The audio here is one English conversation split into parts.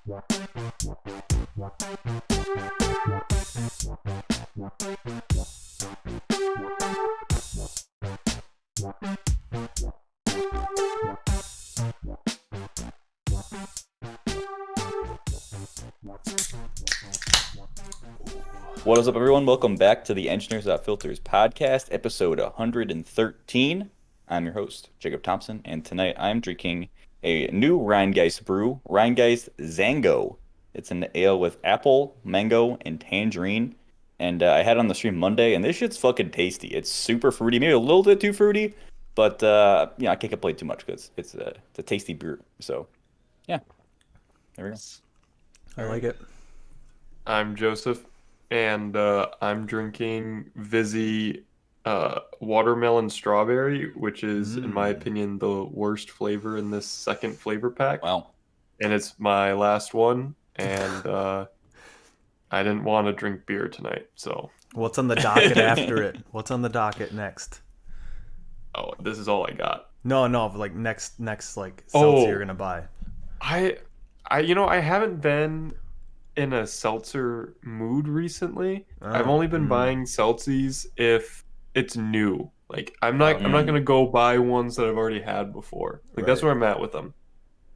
What is up, everyone? Welcome back to the Engineers Without Filters podcast, episode 113. I'm your host, Jacob Thompson, and tonight I'm drinking a new Rheingeist brew, Rheingeist Zango. It's an ale with apple, mango, and tangerine, and I had it on the stream Monday, and this shit's fucking tasty. It's super fruity, maybe a little bit too fruity, but I can't complain too much because it's a tasty beer. So, yeah, there we go. I like it. I'm Joseph, and I'm drinking Vizzy watermelon strawberry, which is, in my opinion, the worst flavor in this second flavor pack. Wow. And it's my last one, and I didn't want to drink beer tonight, so... What's on the docket after it? What's on the docket next? Oh, this is all I got. No, like next like seltzer you're gonna buy. I haven't been in a seltzer mood recently. I've only been buying seltzies if it's new. Like I'm not gonna go buy ones that I've already had before. Like that's where I'm at with them.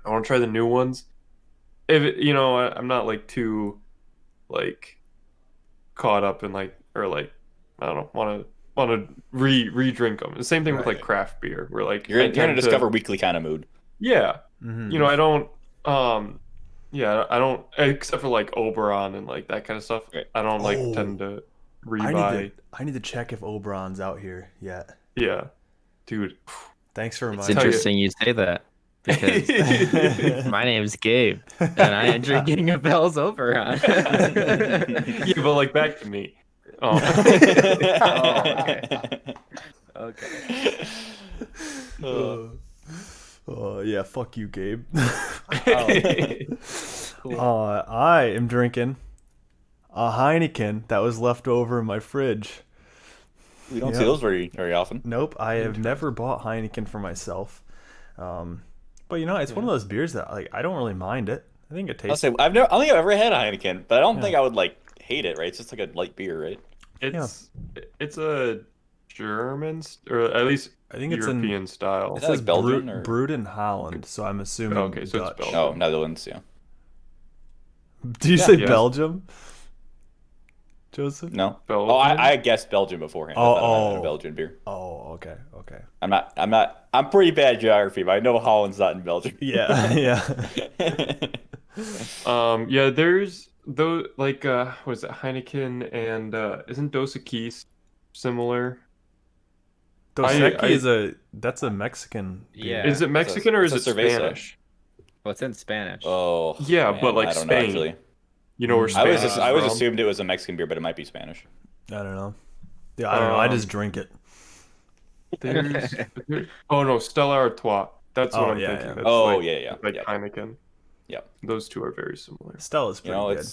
I want to try the new ones. If it, I'm not like too like caught up in like or like I don't know want to re-drink them. The same thing with like craft beer. Where like You're in a Discover Weekly kind of mood. Yeah. I don't I don't, except for like Oberon and like that kind of stuff. Right. I don't tend to rebuy. I need to check if Oberon's out here yet. Yeah, dude. Thanks for It's reminding me. interesting you say that because my name's Gabe and I am drinking a Bell's Oberon. Yeah, but like back to me. Oh. Okay. Yeah, fuck you, Gabe. Cool. I am drinking a Heineken that was left over in my fridge. We don't see those very often. Nope, I have never bought Heineken for myself. But it's one of those beers that like I don't really mind it. I think it tastes. I don't think I've ever had a Heineken, but I don't think I would like hate it. Right? It's just like a light beer, right? It's a German or at least I think it's European style. It says like Belgian brewed in Holland, so I'm assuming Okay, so it's Dutch. Belgium. Oh, Netherlands, yeah. Do you say Belgium, Joseph? No. Belgium? Oh, I guessed Belgium beforehand. I thought it was a Belgian beer. Oh, okay. I'm pretty bad at geography, but I know Holland's not in Belgium. Yeah. There's those like what is it, Heineken and isn't Dos Equis similar? Dos Equis that's a Mexican beer. Yeah. Is it Mexican or is it it's a cerveza. Spanish? What's in Spanish? Oh, Yeah, man, but like I don't know, Spain. actually. You know where I Spain was is I always from? assumed it was a Mexican beer, but it might be Spanish. I don't know. Yeah, I don't know. I just drink it. Oh no, Stella Artois. That's what I'm thinking. Yeah. That's like yeah. Heineken. Yep. Those two are very similar. Stella's pretty good.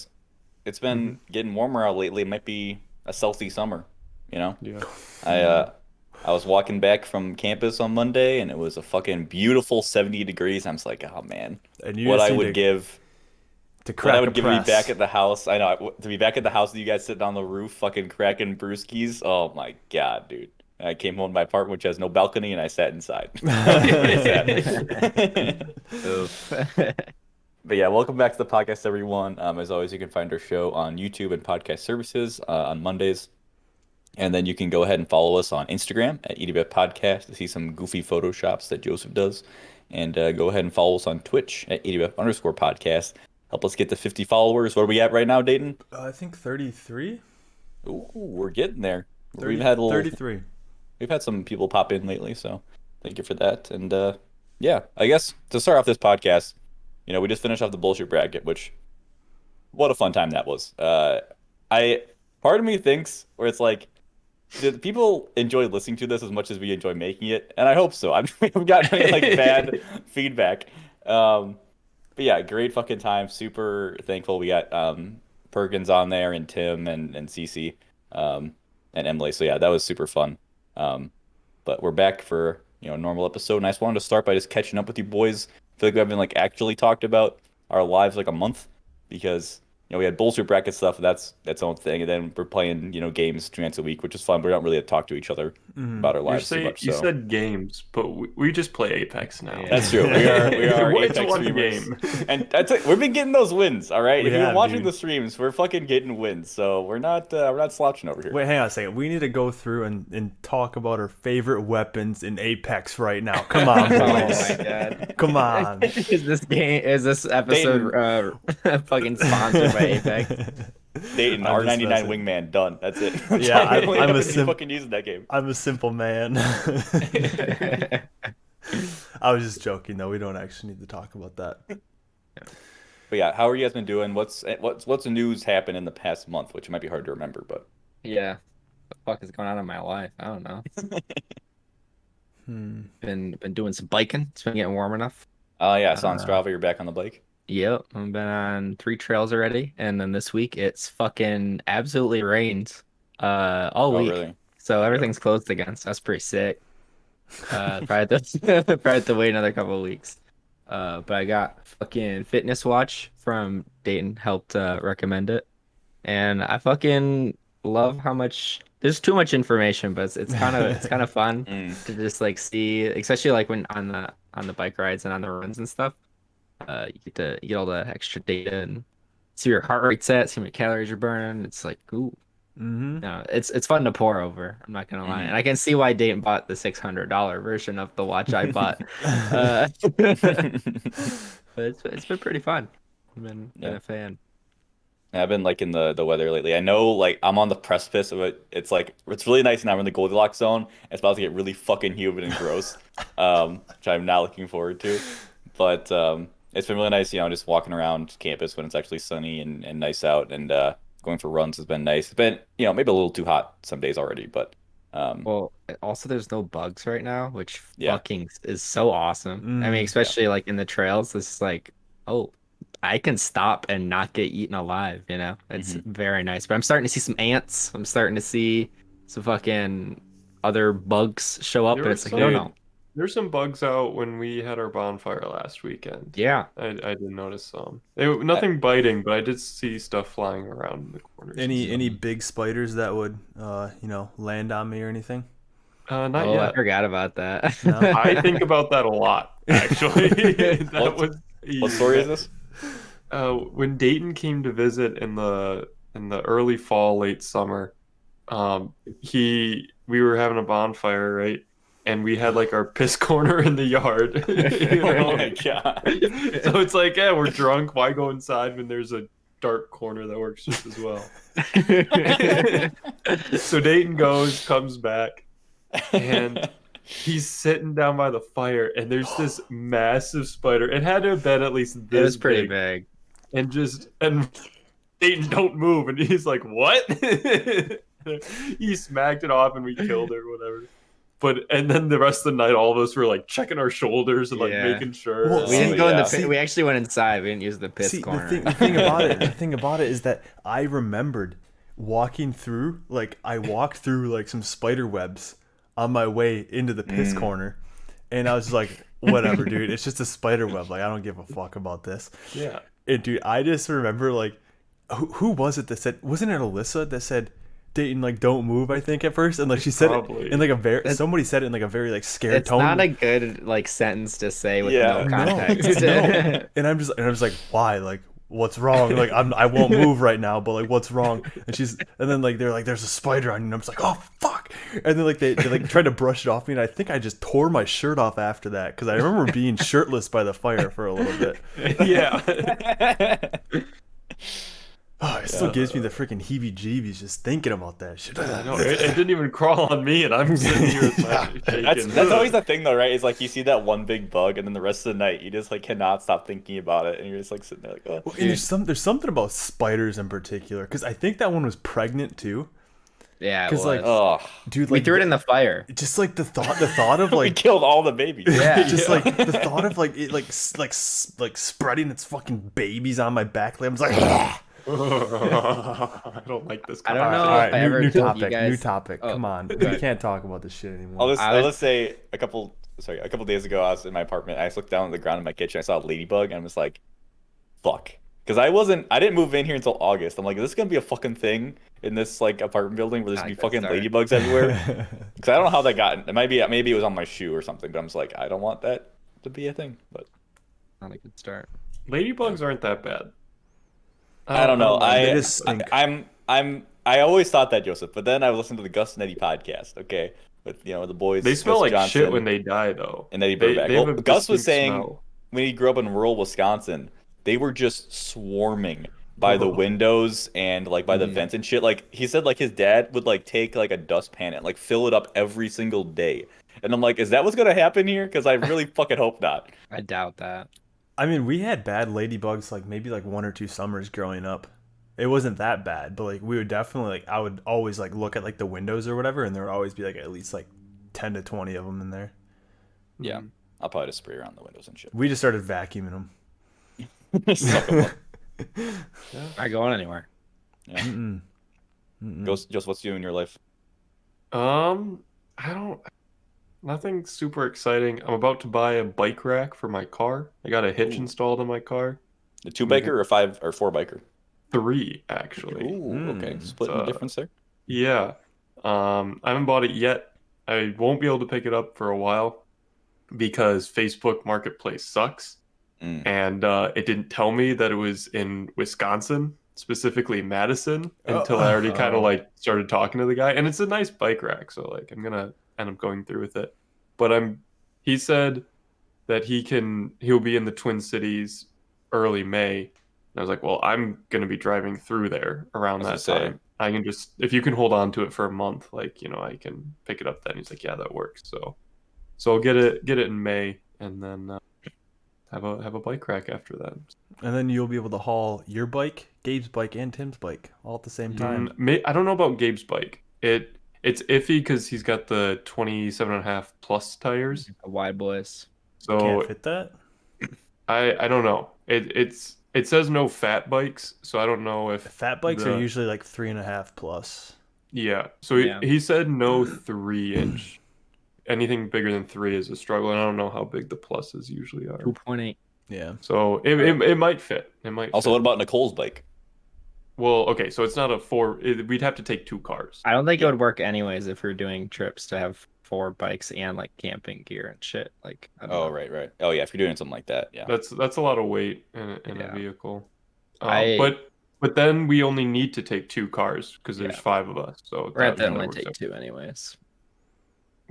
It's been getting warmer out lately. It might be a salty summer. Yeah. I was walking back from campus on Monday, and it was a fucking beautiful 70 degrees. I'm just like, oh man, what I would give to be back at the house. I know, to be back at the house with you guys sitting on the roof, fucking cracking brewskis. Oh my god, dude. I came home to my apartment, which has no balcony, and I sat inside. But yeah, welcome back to the podcast, everyone. As always, you can find our show on YouTube and podcast services on Mondays. And then you can go ahead and follow us on Instagram at ewfpodcast to see some goofy photoshops that Joseph does. And go ahead and follow us on Twitch at ewf_podcast. Help us get to 50 followers. What are we at right now, Dayton? I think 33. Ooh, we're getting there. 33. We've had some people pop in lately, so thank you for that. And I guess to start off this podcast, we just finished off the bullshit bracket, which what a fun time that was. Part of me thinks where it's like, do people enjoy listening to this as much as we enjoy making it? And I hope so. We've gotten any bad feedback. But yeah, great fucking time. Super thankful we got Perkins on there and Tim and Cece and Emily. So yeah, that was super fun. But we're back for a normal episode, and I just wanted to start by just catching up with you boys. I feel like we haven't actually talked about our lives like a month because we had bullshit bracket stuff. That's its own thing, and then we're playing games 2 nights a week, which is fun. We don't really talk to each other about our lives too much. You So said games, but we just play Apex now. Yeah. that's true. We are It's Apex one streamers, game. and that's it. We've been getting those wins. All right, We if you're have, watching dude. the streams, we're fucking getting wins. So we're not slouching over here. Wait, hang on a second. We need to go through and talk about our favorite weapons in Apex right now. Come on, Oh boys. my god. Come on. Is this episode fucking sponsored by Apex? Dayton, I'm just R99 messing. wingman, done. That's it. Yeah, I'm a fucking using that game. I'm a simple man. I was just joking though. We don't actually need to talk about that. But yeah, how are you guys been doing? What's the news happened in the past month, which might be hard to remember, but Yeah. What the fuck is going on in my life? I don't know. Been doing some biking. It's been getting warm enough. yeah, I saw on Strava you're back on the bike. Yep, I've been on 3 trails already, and then this week it's fucking absolutely rained all week. Really? So everything's closed again. So that's pretty sick. Probably have to wait another couple of weeks. But I got fucking fitness watch from Dayton, helped recommend it, and I fucking love how much. There's too much information, but it's kind of fun to just like see, especially like when on the bike rides and on the runs and stuff. You get all the extra data and see where your heart rate's at, see how many calories you're burning. It's like, ooh, no, it's fun to pour over. I'm not gonna lie, and I can see why Dayton bought the $600 version of the watch I bought. But it's been pretty fun. I've been a fan. I've been liking the weather lately. I know like I'm on the precipice of it. It's like it's really nice now. I'm in the Goldilocks zone. It's about to get really fucking humid and gross, which I'm not looking forward to. But it's been really nice, just walking around campus when it's actually sunny and nice out, and going for runs has been nice. It's been maybe a little too hot some days already, but Well, also there's no bugs right now, which Yeah. fucking is so awesome. I mean, especially like in the trails, it's just like, oh, I can stop and not get eaten alive, It's very nice. But I'm starting to see some ants. I'm starting to see some fucking other bugs show up, There and were it's like, no, some- no. There's some bugs out when we had our bonfire last weekend. Yeah. I did notice some. Nothing biting, but I did see stuff flying around in the corners. and stuff. Any big spiders that would land on me or anything? Not Oh, I yet. forgot about that. No? I think about that a lot, actually. what story is this? When Dayton came to visit in the early fall, late summer, we were having a bonfire, right? And we had like our piss corner in the yard. Oh my god! So it's like, yeah, we're drunk. Why go inside when there's a dark corner that works just as well? So Dayton comes back, and he's sitting down by the fire, and there's this massive spider. It had to have been at least this It was pretty big. big. And Dayton, don't move. And he's like, what? He smacked it off and we killed her, whatever. And then the rest of the night, all of us were like checking our shoulders and like Yeah. making sure. Well, We didn't go in yeah. the pit. We actually went inside. We didn't use the piss See, corner. the thing about it is that I remembered walking through, I walked through like some spider webs on my way into the piss corner, and I was just like, whatever, dude, it's just a spider web. Like, I don't give a fuck about this. Yeah. And dude, I just remember who was it that said? Wasn't it Alyssa that said? Dayton, don't move, I think, at first, and she said Probably. it in a very somebody said it in a very scared It's tone. not a good sentence to say with Yeah. no No, context. No. And I'm just like, why? What's wrong? I won't move right now, but what's wrong? And then they're like, there's a spider on you, and I'm just like, oh fuck! And then they tried to brush it off me, and I think I just tore my shirt off after that because I remember being shirtless by the fire for a little bit. Yeah. Oh, it still gives me the freaking heebie-jeebies just thinking about that shit. I know. It didn't even crawl on me, and I'm sitting here with my shaking. That's always the thing though, right? It's like you see that one big bug, and then the rest of the night you just cannot stop thinking about it, and you're just sitting there oh. Well, and there's something about spiders in particular because I think that one was pregnant too. Yeah, it 'Cause, was. Oh, Dude, We threw it in the fire. just the thought of we killed all the babies. Yeah. just the thought of it spreading its fucking babies on my back limbs I don't like this. I don't know All right, if I ever new told you topic. guys. New topic. Oh, Come on, okay. we can't talk about this shit anymore. I'll just say a couple days ago, I was in my apartment. I just looked down at the ground in my kitchen. I saw a ladybug, and I was like, fuck. Because I didn't move in here until August. I'm like, is this gonna be a fucking thing in this like apartment building where there's gonna be fucking ladybugs everywhere? Because I don't know how that got. Maybe it was on my shoe or something. But I'm just like, I don't want that to be a thing. But Not a good start. Ladybugs aren't that bad. I don't know. They just stink. I always thought that, Joseph. But then I listened to the Gus and Eddie podcast. Okay, with the boys. They smell Gus like Johnson shit when they die, though. and Eddie They Burback. have Well, a Gus was distinct saying smell. when he grew up in rural Wisconsin, they were just swarming by the windows and like by the vents and shit. Like he said, like his dad would like take like a dustpan and like fill it up every single day. And I'm like, is that what's gonna happen here? Because I really fucking hope not. I doubt that. I mean, we had bad ladybugs like maybe like 1 or 2 summers growing up. It wasn't that bad, but like we would definitely like I would always like look at like the windows or whatever, and there would always be like at least like 10 to 20 of them in there. Yeah, I'll probably just spray around the windows and shit. We just started vacuuming them. Suck 'em up. Not going anywhere. Yeah. Mm-mm. Just what's new in your life? I don't. Nothing super exciting. I'm about to buy a bike rack for my car. I got a hitch installed in my car. The 2-biker or 5 or 4-biker? 3, actually. Ooh, okay. Splitting the difference there. Yeah. I haven't bought it yet. I won't be able to pick it up for a while because Facebook Marketplace sucks. And it didn't tell me that it was in Wisconsin, specifically Madison, until I already kind of like started talking to the guy. And it's a nice bike rack, so like I'm gonna end up going through with it. But he said that he'll be in the Twin Cities early May. And I was like, well, I'm gonna be driving through there around that time. I can just, if you can hold on to it for a month, like, I can pick it up then. He's like, yeah, that works. So I'll get it in May, and then have a bike rack after that. And then you'll be able to haul your bike, Gabe's bike, and Tim's bike all at the same time. I don't know about Gabe's bike. It's iffy because he's got the 27.5 plus tires. Wide boys. So Can't fit that? I don't know. It says no fat bikes, so I don't know if Fat bikes are usually like 3.5 plus. Yeah. So he said no 3-inch. Anything bigger than 3 is a struggle, and I don't know how big the pluses usually are. 2.8. Yeah. So it might fit. It might. Also, fit. what about Nicole's bike? Well, okay, so it's not a 4. We'd have to take 2 cars. I don't think it would work anyways if we're doing trips to have 4 bikes and like camping gear and shit. Like. I don't know. Right. Oh yeah, if you're doing something like that, yeah. That's a lot of weight in a vehicle. I- But then we only need to take 2 cars because there's 5 of us. So We're at that that only works take out. 2 anyways.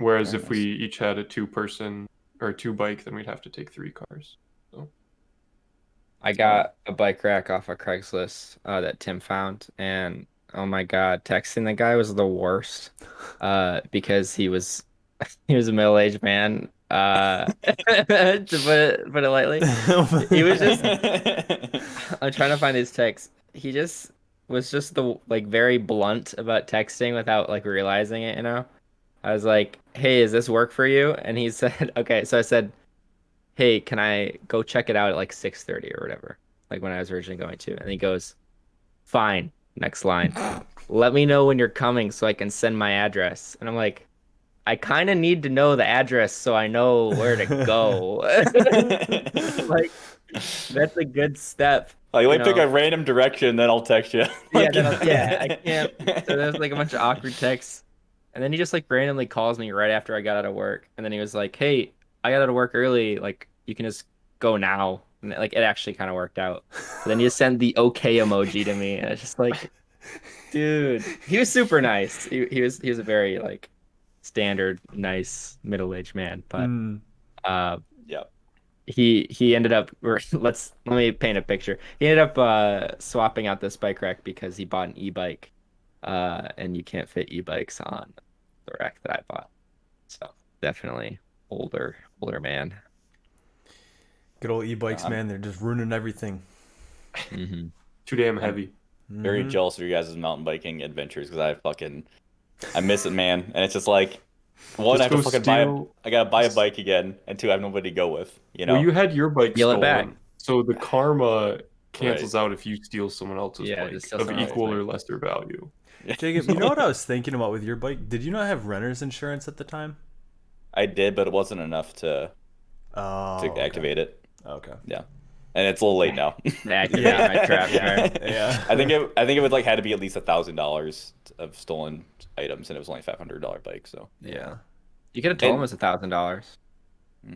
Whereas Very if we each had a 2-person or 2 bike, then we'd have to take 3 cars. So. I got a bike rack off of Craigslist that Tim found, and oh my god, texting the guy was the worst because he was a middle-aged man. To put it lightly, he was just. I'm trying to find his text. He just was just very blunt about texting without like realizing it. I was like, "Hey, is this work for you?" And he said, "Okay." So I said, "Hey, can I go check it out at like 6:30 or whatever?" Like when I was originally going to. And he goes, "Fine." Next line. "Let me know when you're coming so I can send my address." And I'm like, I kind of need to know the address so I know where to go. Like, that's a good step. Like, let me pick a random direction, then I'll text you. I can't. So there's like a bunch of awkward texts. And then he just like randomly calls me right after I got out of work. And then he was like, "Hey, I got out of work early. Like, you can just go now." And like, it actually kind of worked out. But then he just sent the okay emoji to me. And it's just like, dude, he was super nice. He was a very like standard, nice middle-aged man. But yeah. He ended up let me paint a picture. He ended up swapping out this bike rack because he bought an e-bike. And you can't fit e-bikes on the rack that I bought. So definitely older man. Good old e-bikes, man. They're just ruining everything. Mm-hmm. Too damn heavy. Very jealous of your guys' mountain biking adventures because I miss it, man. And it's just like, one, Just I have to go fucking I gotta buy a bike again, and 2, I have nobody to go with. Well, you had your bike Steal it stolen, back. so the karma cancels out if you steal someone else's Yeah, just bike steal of someone equal else's or lesser value. Jacob, you know what I was thinking about with your bike? Did you not have renter's insurance at the time? I did, but it wasn't enough to Oh, activate it. Okay. Yeah. and it's a little late now. Activate my trap card. Yeah. I think it would like had to be at least $1,000 of stolen items, and it was only $500 bike. So Yeah. You could have told him And- it was $1,000. yeah.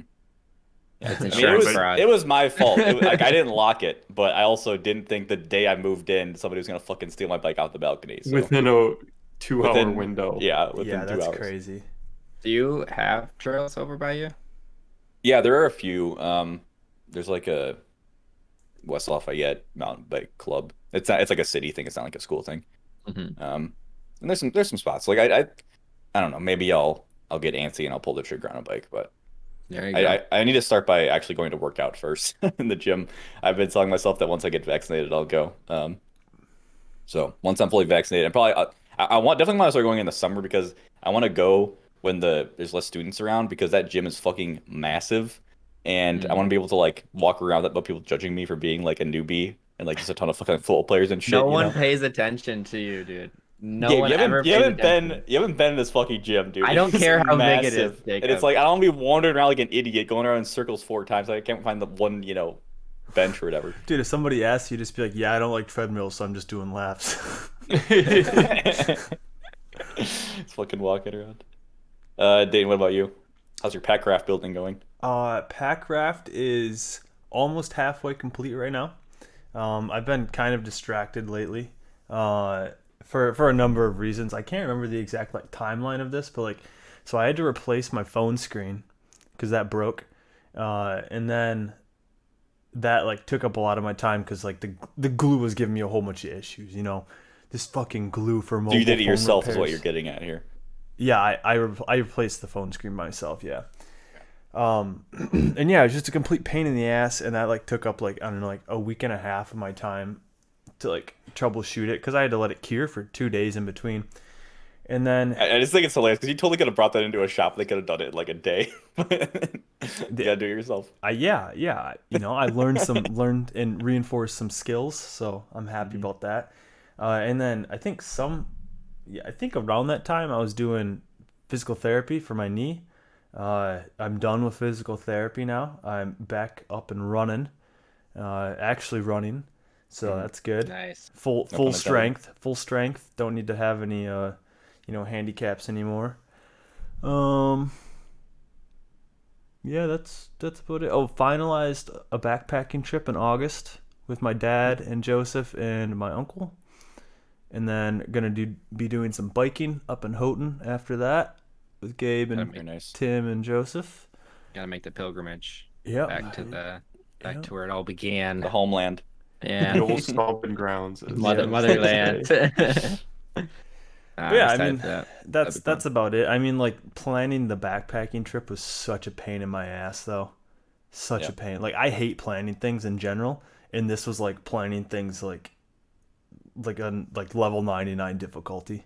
It's I mean, insurance fraud. it was my fault. Like I didn't lock it, but I also didn't think the day I moved in somebody was gonna fucking steal my bike out the balcony. So Within a 2-hour within window. Yeah, within Yeah, 2 that's hours. crazy. Do you have trails over by you? Yeah, there are a few. There's like a West Lafayette mountain bike club. It's not. It's like a city thing. It's not like a school thing. Mm-hmm. And there's some spots. Like I don't know. Maybe I'll get antsy and I'll pull the trigger on a bike, but There you go. I need to start by actually going to work out first in the gym. I've been telling myself that once I get vaccinated, I'll go. So once I'm fully vaccinated, and probably I definitely want to start going in the summer because I want to go when there's less students around because that gym is fucking massive, and I want to be able to like walk around without people judging me for being like a newbie and like just a ton of fucking football players and shit. No you one know? pays attention to you, dude. No Gabe, one you ever haven't, pays attention. you haven't been in this fucking gym, dude. I don't It's care how big it massive. is, And it's Jacob. like I don't want to be wandering around like an idiot, going around in circles 4 times. I can't find the one, bench or whatever. Dude, if somebody asks you, just be like, yeah, I don't like treadmills, so I'm just doing laps. It's fucking walking around. Dane, what about you? How's your pack raft building going? Pack raft is almost halfway complete right now. I've been kind of distracted lately, for a number of reasons. I can't remember the exact like timeline of this, but so I had to replace my phone screen because that broke, and then that like took up a lot of my time because like the glue was giving me a whole bunch of issues. This fucking glue for mobile. So you did it phone yourself, is what repairs. you're getting at here. Yeah, I replaced the phone screen myself. Yeah. And yeah, it was just a complete pain in the ass, and that like took up like I don't know like a week and a half of my time to like troubleshoot it because I had to let it cure for 2 days in between, and then I just think it's hilarious because you totally could have brought that into a shop. They could have done it in like a day. You gotta do it yourself. I learned and reinforced some skills, so I'm happy about that. And then I think around that time I was doing physical therapy for my knee. I'm done with physical therapy now. I'm back up and running, actually running, so that's good. Nice. Full intended. strength. Don't need to have any handicaps anymore. Yeah, that's about it. Oh, finalized a backpacking trip in August with my dad and Joseph and my uncle, and then gonna be doing some biking up in Houghton after that with Gabe and Very nice. Tim and Joseph. Gotta make the pilgrimage Yeah, back to Yeah. where it all began. The homeland. Yeah. The old stomping grounds. as Mother they motherland. say. Yeah, I excited mean, for that. that's That'd be fun. about it. I mean, like planning the backpacking trip was such a pain in my ass, though. Such Yeah. a pain. Like I hate planning things in general, and this was like planning things like on like level 99 difficulty,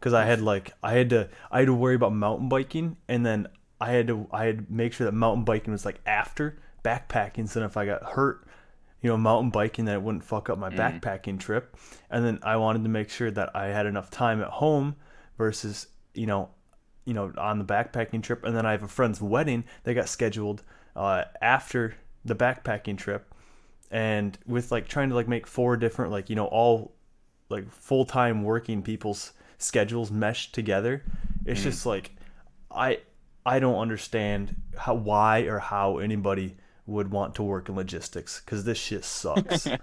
because I had to worry about mountain biking, and then I had to make sure that mountain biking was like after backpacking, so if I got hurt, mountain biking, that it wouldn't fuck up my backpacking trip. And then I wanted to make sure that I had enough time at home versus, on the backpacking trip. And then I have a friend's wedding that got scheduled after the backpacking trip. And with like trying to like make 4 different, like, all like full-time working people's schedules meshed together, it's just like, I don't understand why or how anybody would want to work in logistics, because this shit sucks. It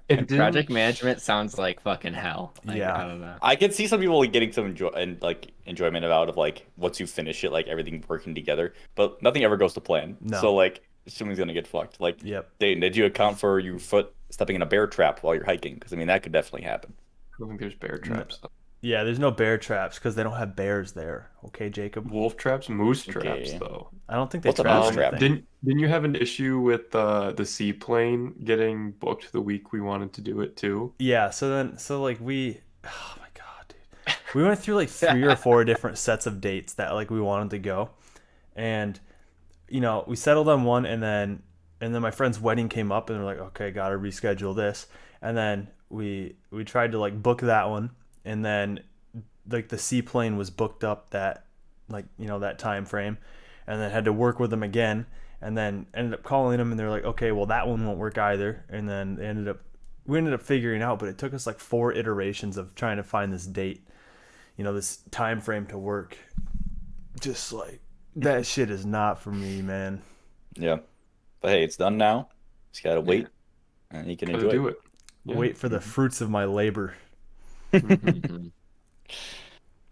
didn't- Project management sounds like fucking hell. Like, Yeah. I don't know. I could see some people getting some enjoyment out of like once you finish it, like everything working together. But nothing ever goes to plan. No. So like something's gonna get fucked. Like, Yep. Dayton, did you account for your foot stepping in a bear trap while you're hiking? Because I mean that could definitely happen. I don't think there's bear traps. Yeah, there's no bear traps because they don't have bears there. Okay, Jacob? Wolf traps, moose traps, Okay. though. I don't think they What's a trap moose trap? anything. Didn't you have an issue with the seaplane getting booked the week we wanted to do it too? Yeah, so we, oh my god, dude, we went through like 3 or 4 different sets of dates that like we wanted to go, and we settled on one, and then my friend's wedding came up, and we're like, okay, gotta reschedule this, and then we tried to like book that one, and then like the seaplane was booked up that like that time frame, and then had to work with them again. and then ended up calling them, and they're like, okay, well that one won't work either. And then we ended up figuring out, but it took us like 4 iterations of trying to find this date, this time frame to work. Just like that shit is not for me, man. Yeah. But hey, it's done now. Just gotta wait, and you can Gotta enjoy do it. it. Yeah. Wait for the fruits of my labor. Mhm.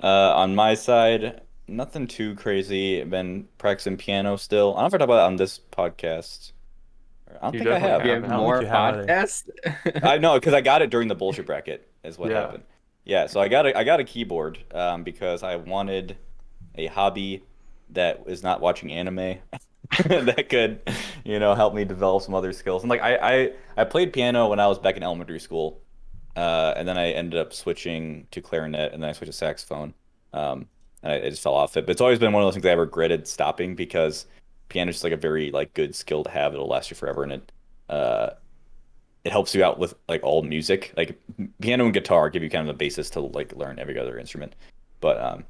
On my side, nothing too crazy. I've been practicing piano still. I don't know if I talk about it on this podcast. I don't You think I definitely have. You have. have I don't think more you have either. podcasts? I know because I got it during the bullshit bracket is what Yeah. happened. Yeah, so I got a keyboard because I wanted a hobby that is not watching anime that could, help me develop some other skills. And like I played piano when I was back in elementary school, and then I ended up switching to clarinet, and then I switched to saxophone. And I just fell off it. But it's always been one of those things I regretted stopping because piano is just like a very like good skill to have. It'll last you forever, and uh it helps you out with like all music. Like piano and guitar give you kind of the basis to like learn every other instrument. But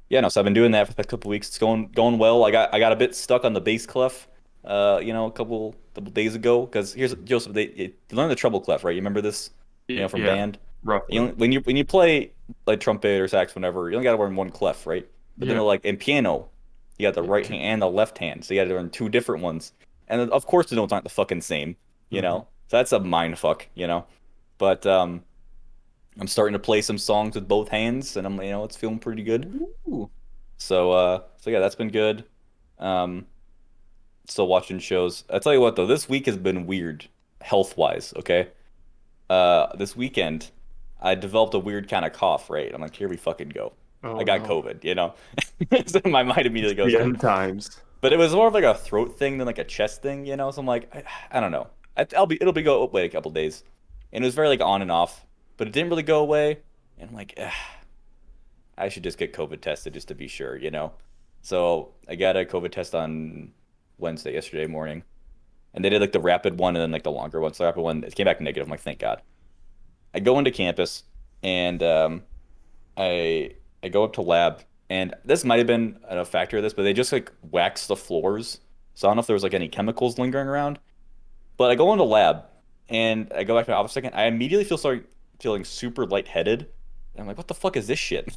yeah, no, so I've been doing that for the couple of weeks. It's going well. I got a bit stuck on the bass clef, a couple days ago. Because here's Joseph, you learn the treble clef, right? You remember this, from Yeah. band. Roughly. When you play like trumpet or sax, whenever you only got to learn one clef, right? But then Yeah. like in piano, you got the right hand and the left hand, so you got to learn 2 different ones. And then, of course the notes aren't the fucking same, Mhm. So that's a mind fuck. But I'm starting to play some songs with both hands, and it's feeling pretty good. Ooh. So yeah, that's been good. Um, Still watching shows. I tell you what though, this week has been weird health wise. Okay. This weekend, I developed a weird kind of cough. Right, I'm like, here we fucking go. I Oh got no. COVID. So my mind immediately goes The to it. end times. But it was more of like a throat thing than like a chest thing. So I'm like, I don't know. It'll be go away a couple days, and it was very like on and off, but it didn't really go away. And I'm like, I should just get COVID tested just to be sure. So I got a COVID test on yesterday morning, and they did like the rapid one and then like the longer one. So the rapid one, it came back negative. I'm like, thank God. I go into campus, and I go up to lab, and this might have been a factor of this, but they just like wax the floors. So I don't know if there was like any chemicals lingering around. But I go into lab, and I go back to my office second. I immediately start feeling super lightheaded. And I'm like, what the fuck is this shit?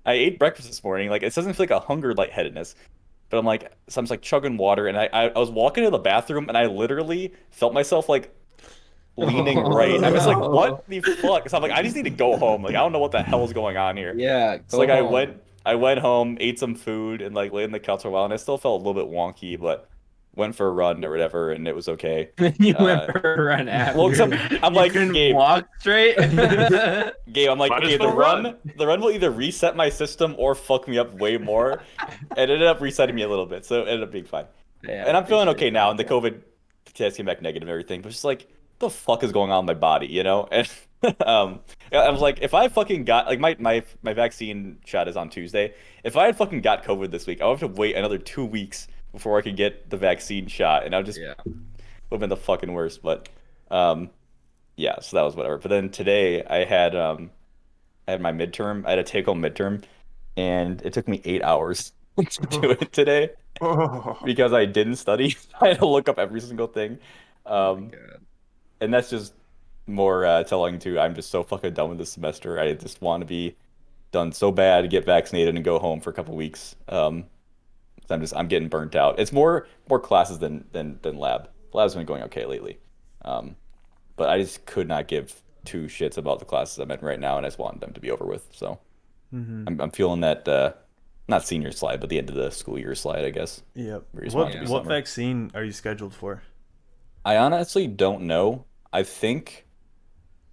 I ate breakfast this morning. Like, it doesn't feel like a hunger lightheadedness. But so I'm just like chugging water, and I was walking to the bathroom, and I literally felt myself like leaning right. I'm just like, Oh, what the fuck? So I'm like, I just need to go home. Like, I don't know what the hell is going on here. yeah, So go like, I home. went, I went home, ate some food, and like laid in the couch for a while, and I still felt a little bit wonky, but went for a run or whatever, and it was okay. You went Uh, for a run well, after. 'cause I'm You like, couldn't Gabe, walk straight. I'm like, Might okay, as well run. the run will either reset my system or fuck me up way more. It ended up resetting me a little bit, so it ended up being fine. Yeah, I And I'm feeling appreciate okay now, and the that. COVID test came back negative and everything, but it's just like, what the fuck is going on in my body? And I was like, if I fucking got like my vaccine shot is on Tuesday. If I had fucking got COVID this week, I would have to wait another 2 weeks before I could get the vaccine shot, and I would just Yeah. would have been the fucking worst. But um, yeah, so that was whatever. But then today I had my midterm. I had a take home midterm, and it took me 8 hours to do it today Oh. because I didn't study. I had to look up every single thing. Oh my Um, God. and that's just more telling too. I'm just so fucking done with this semester. I just want to be done so bad, get vaccinated, and go home for a couple weeks. 'Cause I'm getting burnt out. It's more classes than lab. Lab's been going okay lately. Um, but I just could not give 2 shits about the classes I'm in right now, and I just want them to be over with. So Mhm. I'm feeling that not senior slide, but the end of the school year slide, I guess. Yep. Where you just want it What to be what summer. vaccine are you scheduled for? I honestly don't know. I think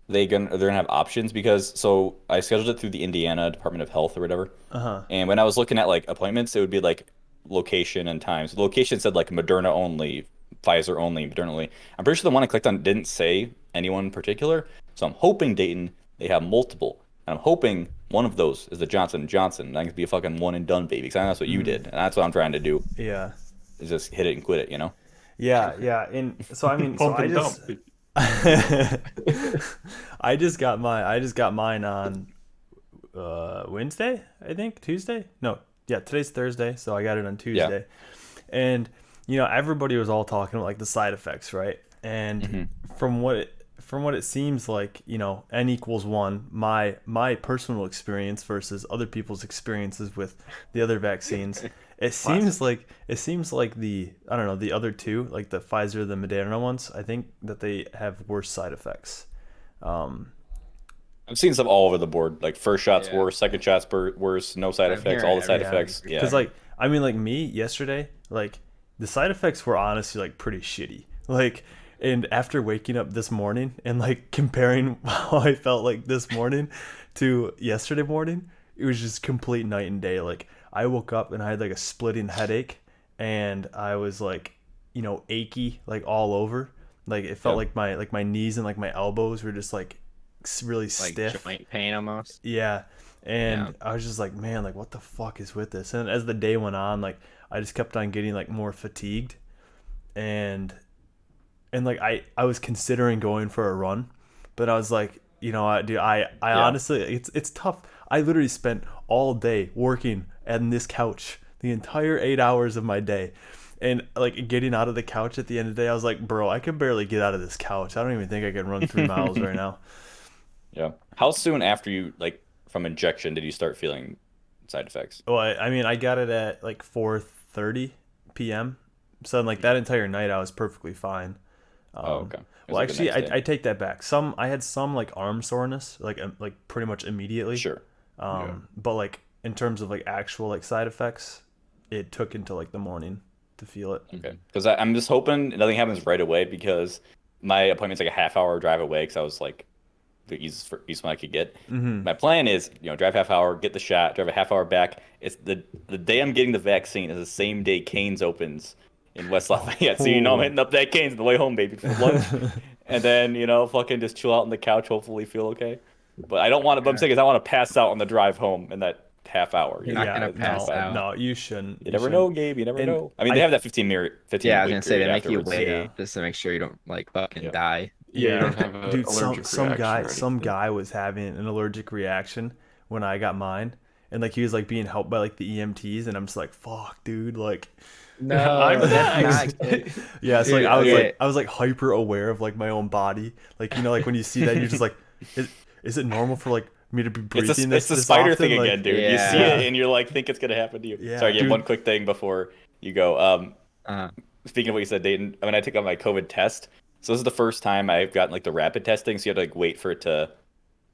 they're gonna have options because so I scheduled it through the Indiana Department of Health or whatever. Uh-huh. And when I was looking at like appointments, it would be like location and times. The location said like Moderna only, Pfizer only, Moderna only. I'm pretty sure the one I clicked on didn't say anyone in particular. So I'm hoping Dayton they have multiple. And I'm hoping one of those is the Johnson& Johnson. And that could be a fucking one and done baby. Because I know that's what you did. And that's what I'm trying to do Yeah. is just hit it and quit it. Yeah, yeah. And so I mean, so Pump I and dump. just I just got mine on Wednesday, I think, Tuesday? No. Yeah, today's Thursday, so I got it on Yeah. Tuesday. And everybody was all talking about like the side effects, right? And Mm-hmm. from what it seems like, n equals 1, my personal experience versus other people's experiences with the other vaccines, it seems like the, I don't know, the other two, like the Pfizer, the Moderna ones, I think that they have worse side effects. um I've seen some all over the board. Like first shots Yeah. worse, second shots worse, no side I'm effects, hearing all the side yeah, effects. because Yeah. like, I mean, like me yesterday, like the side effects were honestly like pretty shitty. Like, and after waking up this morning and like comparing how I felt like this morning to yesterday morning, it was just complete night and day. Like I woke up and I had like a splitting headache, and I was like, achy like all over. Like it felt Yeah. like my knees and like my elbows were just like really Like stiff. joint pain almost. Yeah. Yeah. And I was just like, man, like what the fuck is with this? And as the day went on, like I just kept on getting like more fatigued, and like I was considering going for a run, but I was like, dude, I Yeah. honestly, it's tough. I literally spent all day working on this couch the entire 8 hours of my day. And like getting out of the couch at the end of the day, I was like, bro, I can barely get out of this couch. I don't even think I can run 3 miles right now. Yeah. How soon after you like from injection did you start feeling side effects? Well, I mean, I got it at like 4:30 p.m. So like that entire night, I was perfectly fine. Oh, Um, okay. It was well, like the actually, next day. I take that back. I had some like arm soreness, like pretty much immediately. Sure. Yeah. But like in terms of like actual like side effects, it took until like the morning to feel it. Okay. Because I'm just hoping nothing happens right away because my appointment's like a half hour drive away because I was like the easiest one I could get. Mm-hmm. My plan is, drive half hour, get the shot, drive a half hour back. It's the day I'm getting the vaccine is the same day Canes opens in West Lafayette. So I'm hitting up that Canes on the way home, baby, for lunch. And then, fucking just chill out on the couch, hopefully feel okay. But I don't want to, but I'm saying is I want to pass out on the drive home in that half hour. You're not Yeah, gonna pass no, out. no, you shouldn't. You You never shouldn't. know, Gabe. You never And know. I mean, they have that 15 Yeah, I was week gonna say they period make you afterwards. wait Yeah. just to make sure you don't like fucking Yeah. die. Yeah, you don't Yeah, have a dude, allergic some reaction guy or some anything. guy was having an allergic reaction when I got mine, and like he was like being helped by like the EMTs, and I'm just like, fuck, dude, like, No, I'm that's next. not good. yeah. So like Dude, I was okay. like I was like hyper aware of like my own body, like like when you see that, you're just like, is it normal for like me to be breathing It's the this spider often? thing Like, again, dude. You see Yeah. it and you're like, think it's gonna happen to you. yeah, Sorry, yeah, dude. one quick thing before you go. Uh, Speaking of what you said, Dayton, I mean, I took out my COVID test. So this is the first time I've gotten like the rapid testing. So you have to like wait for it to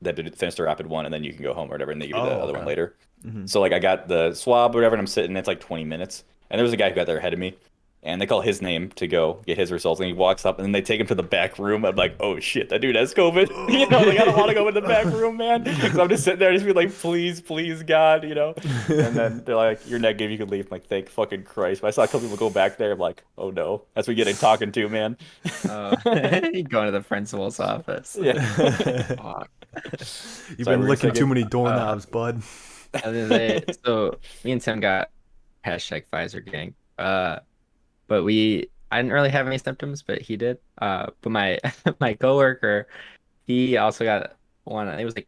finish the rapid one, and then you can go home or whatever, and they give you the Oh, other one okay. later. Hmm. So like I got the swab or whatever, and I'm sitting. It's like 20 minutes, and there was a guy who got there ahead of me, and they call his name to go get his results, and he walks up, and then they take him to the back room. I'm like, oh shit, that dude has COVID. Like I don't want to go in the back room, man. So I'm just sitting there, just be like, please, please, God. And then they're like, you're negative, you can leave. I'm like, thank fucking Christ. But I saw a couple people go back there. I'm like, oh no, that's what we get talking to, man. you go into the principal's office. Yeah. Fuck. You've Sorry, been what were you licking too saying? many doorknobs, bud. I was gonna say, so me and Tim got hashtag Pfizer gang. But I didn't really have any symptoms, but he did. But my my coworker, he also got one. It was like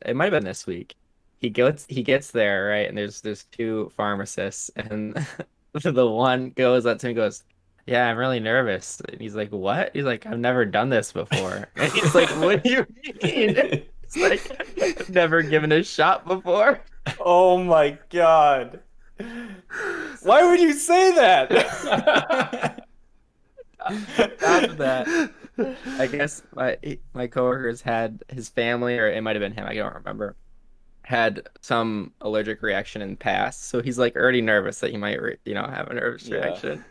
it might have been this week. He gets there, right? And there's two pharmacists, and the one goes up to him and goes, "Yeah, I'm really nervous." And he's like, "What?" He's like, "I've never done this before." And he's like, "What do you mean?" It's like, "I've never given a shot before." Oh my God. Why would you say that? After that, I guess my coworkers had his family, or it might have been him, I don't remember, had some allergic reaction in the past. So he's like already nervous that he might, have a nervous Yeah. reaction.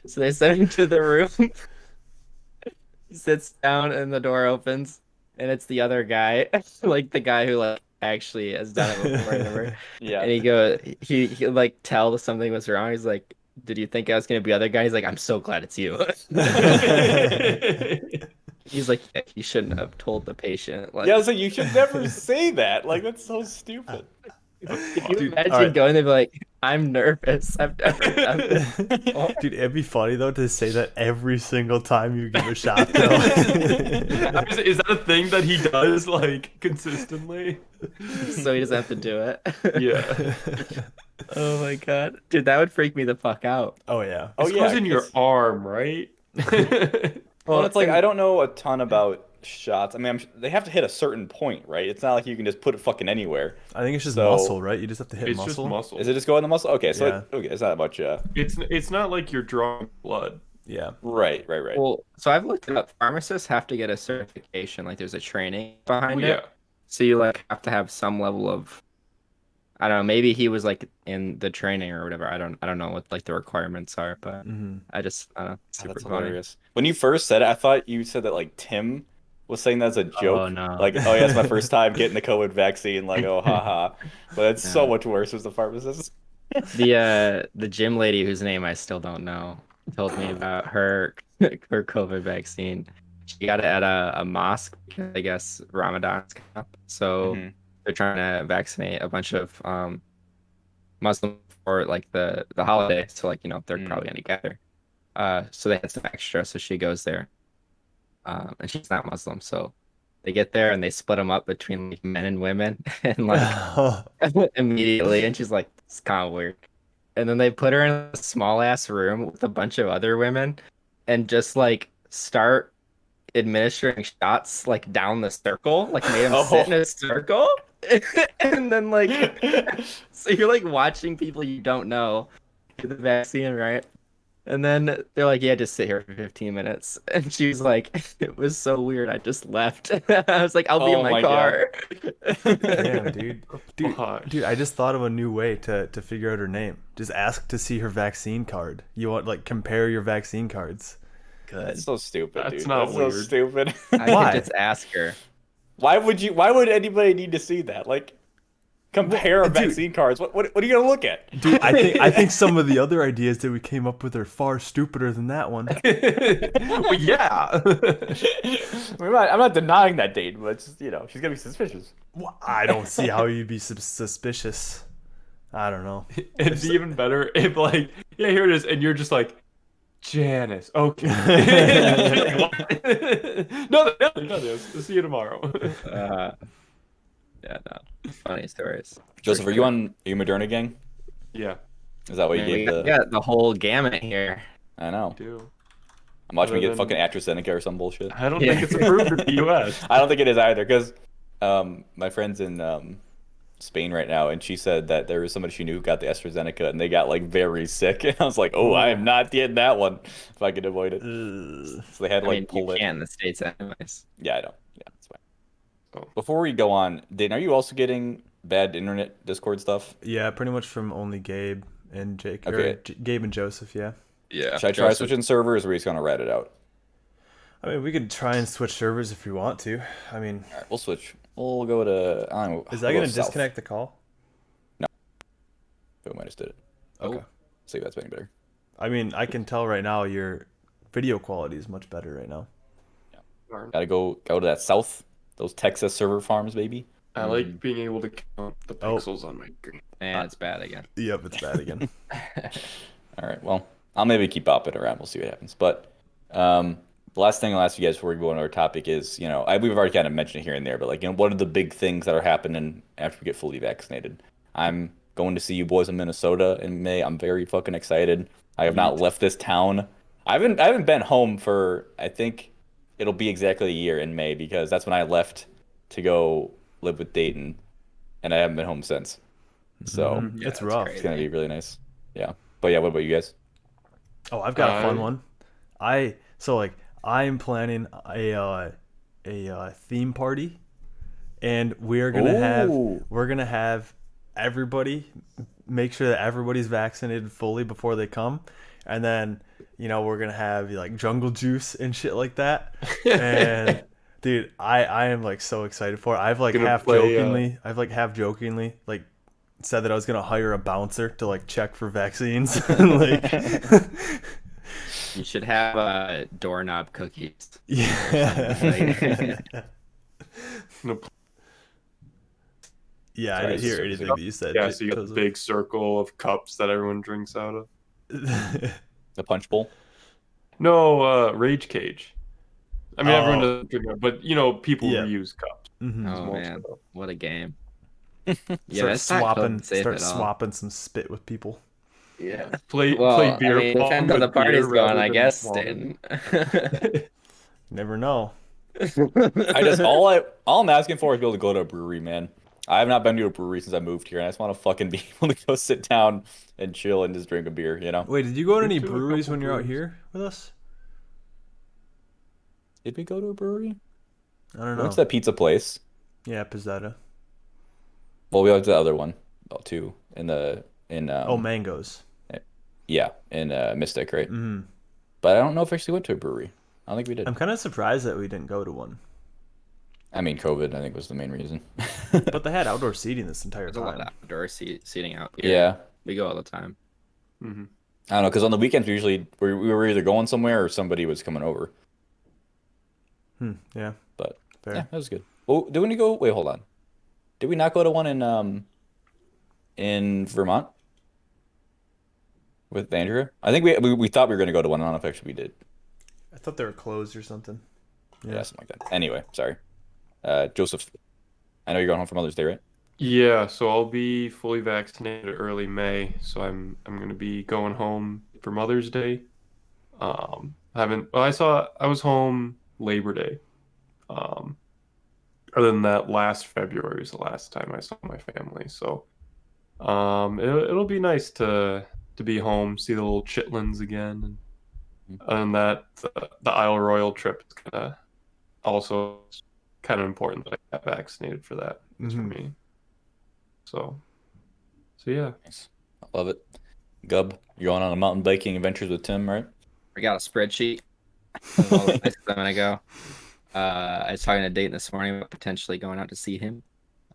So they send him to the room. He sits down and the door opens, and it's the other guy, like the guy who like actually has done it before, or whatever. Yeah. And he like tell something was wrong. He's like, "Did you think I was gonna be the other guy?" He's like, "I'm so glad it's you." He's like, "Yeah, you shouldn't have told the patient." Like, Yeah, so you should never say that. Like that's so stupid. could you Dude, imagine all right. going there and be like, I'm nervous. I've never done this before. Dude, it'd be funny though to say that every single time you give a shot though. Is that a thing that he does like consistently? So he doesn't have to do it. Yeah. Oh my god. Dude, that would freak me the fuck out. Oh yeah. Oh This yeah, goes in your 'cause- arm, right? Well, it's like and- I don't know a ton about shots. I mean, they have to hit a certain point, right? It's not like you can just put it fucking anywhere. I think it's just So- muscle, right? You just have to hit It's muscle. just muscle. Is it just go in the muscle? Okay, so Yeah. okay, it's not much. It's not like you're drawing blood. Yeah. Right. Well, so I've looked it up. Pharmacists have to get a certification, like there's a training behind Well, it. So you like have to have some level of, I don't know, maybe he was like in the training or whatever. I don't know what like the requirements are, but Hmm. I just super That's funny. hilarious. When you first said it, I thought you said that like Tim was saying that as a joke. Oh, no. Like, oh yeah, it's my first time getting the COVID vaccine. Like, oh haha. But it's so No. much worse as the pharmacist. The gym lady whose name I still don't know told me about her her COVID vaccine. She got it at a mosque because I guess Ramadan's coming up. So Mhm. they're trying to vaccinate a bunch of Muslims for like the holiday. So like, they're Mm. probably gonna gather. So they had some extra, so she goes there. And she's not Muslim, so they get there and they split them up between like men and women and like immediately, and she's like, it's kind of weird. And then they put her in a small ass room with a bunch of other women and just like start administering shots like down the circle, like made them sit in a circle. And then like so you're like watching people you don't know get the vaccine, right? And then they're like, yeah, just sit here for 15 minutes. And she was like, it was so weird. I just left. I was like, I'll be Oh in my my car. Damn, dude. Fuck. Dude, I just thought of a new way to figure out her name. Just ask to see her vaccine card. You want like compare your vaccine cards. Good. That's so stupid, That's dude. not That's so weird. stupid. I Why? could just ask her. Why would anybody need to see that? Like, compare Dude. vaccine cards. What are you gonna look at? Dude, I think some of the other ideas that we came up with are far stupider than that one. Well, yeah. I mean, I'm not denying that date, but it's just, she's gonna be suspicious. Well, I don't see how you'd be suspicious. I don't know. It'd be even better if like, yeah, here it is, and you're just like, Janice, okay. Nothing. We'll see you tomorrow. Yeah, no. Funny stories. Joseph, are you Moderna gang? Yeah, Is that what you Man, we gave the? got the whole gamut here. I know. do. I'm watching me Other get than- fucking AstraZeneca or some bullshit. I don't Yeah. think it's approved in the U.S. I don't think it is either, because my friend's in Spain right now, and she said that there was somebody she knew who got the AstraZeneca, and they got like very sick. And I was like, oh, I am not getting that one if I could avoid it. Ugh. So they had to I like mean, pull you it. can in the States anyways. Yeah, I know. Yeah, that's fine. Oh. Before we go on, Dane, are you also getting bad internet Discord stuff? Yeah, pretty much from only Gabe and Jake. Okay. Or Gabe and Joseph, yeah. Yeah. Should I try switching servers, or are we just gonna rat it out? I mean, we could try and switch servers if we want to. I mean, All right, we'll switch. We'll go to. I don't know, is that we'll go going to south. disconnect the call? We might just did it. Okay. See if that's any better. I mean, I can tell right now your video quality is much better right now. Gotta go to that south. Those Texas server farms, baby. I like being able to count the pixels on my screen. And it's bad again. Yep, it's bad again. All right. Well, I'll maybe keep bopping around. We'll see what happens. But the last thing I'll ask you guys before we go on our topic is, we've already kind of mentioned it here and there, but like, what are the big things that are happening after we get fully vaccinated? I'm going to see you boys in Minnesota in May. I'm very fucking excited. I have not left this town. I haven't been home for, I think it'll be exactly a year in May, because that's when I left to go live with Dayton, and I haven't been home since. So Mhm. Yeah, It's that's rough. it's gonna be really nice. Yeah. But yeah, what about you guys? Oh, I've got a fun I- one. I'm planning a theme party, and we're gonna have everybody make sure that everybody's vaccinated fully before they come, and then we're gonna have like jungle juice and shit like that. And dude, I am like so excited for it. I've like Gonna half play, jokingly like said that I was gonna hire a bouncer to like check for vaccines. Like You should have doorknob cookies. yeah. No, Yeah, I Sorry, didn't hear it's- anything that you said. Yeah, so you got the Joseph. big circle of cups that everyone drinks out of. The punch bowl. No, Rage Cage. I mean, everyone Oh, doesn't drink it, but people yeah. reuse cups. Mm-hmm. Oh Small man, scale. what a game. Yeah, that's not Swapping, COVID safe at all. swapping some spit with people. Yeah. Play Well, I beer mean, pong depends how the with beer party's going, rather I than guess, water. Dayton. Never know. I just all I'm asking for is be able to go to a brewery, man. I have not been to a brewery since I moved here, and I just want to fucking be able to go sit down and chill and just drink a beer, you know? Wait, did you go to Been any to a breweries couple when you're out breweries. here with us? Did we go to a brewery? I don't We know. went to that pizza place. Yeah, Pizzetta. Well, we went to the other one, too, in Oh, Mangoes. yeah, in Mystic, right? Mm. But I don't know if we actually went to a brewery. I don't think we did. I'm kind of surprised that we didn't go to one. I mean, COVID, I think, was the main reason. But they had outdoor seating this entire There's a lot of time. outdoor seating out here. Yeah. We go all the time. Hmm. I don't know, because on the weekends, we were either going somewhere or somebody was coming over. Yeah, But fair. yeah, that was good. Oh, did we go? Wait, hold on. Did we not go to one in Vermont with Andrea? I think we thought we were going to go to one. I don't know if actually we did. I thought they were closed or something. Yeah, something like that. Anyway, sorry. Joseph, I know you're going home for Mother's Day, right? Yeah, so I'll be fully vaccinated early May, so I'm gonna be going home for Mother's Day. Haven't well, I was home Labor Day. Other than that, last February was the last time I saw my family. So, it'll be nice to be home, see the little chitlins again, and that the Isle Royal trip is also kind of important that I got vaccinated for that. It's for me. So yeah. Nice. I love it. Gub, you're going on a mountain biking adventures with Tim, right? We got a spreadsheet of all the places I'm gonna go. I was talking to Dayton this morning about potentially going out to see him.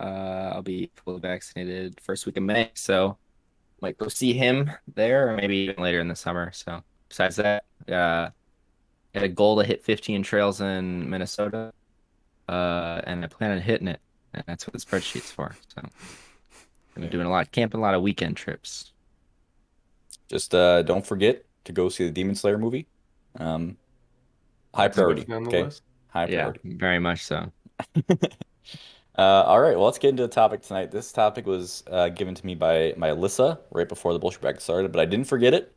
I'll be fully vaccinated first week of May, so might go see him there, or maybe even later in the summer. So besides that, had a goal to hit 15 trails in Minnesota, and I plan on hitting it. And that's what the spreadsheet's for. So I'm doing a lot of camping, a lot of weekend trips. Just don't forget to go see the Demon Slayer movie. High priority. Definitely on the Okay, list. high Yeah, priority. very much so. All right, well, let's get into the topic tonight. This topic was given to me by Alyssa right before the bullshit bracket started, but I didn't forget it.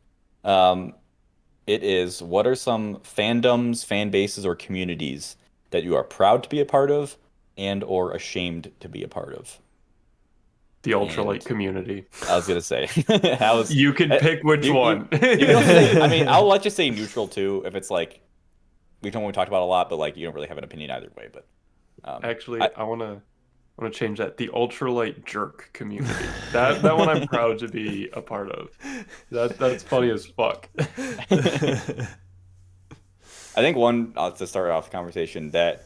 It is, what are some fandoms, fan bases, or communities that you are proud to be a part of and or ashamed to be a part of? The ultralight And- community. I was gonna say, You can pick which one. You can also say, I mean, I'll let you say neutral too if it's like we talked about a lot, but like you don't really have an opinion either way. But Actually, I wanna change that. The ultralight jerk community. That one I'm proud to be a part of. That's funny as fuck. I think one to start off the conversation that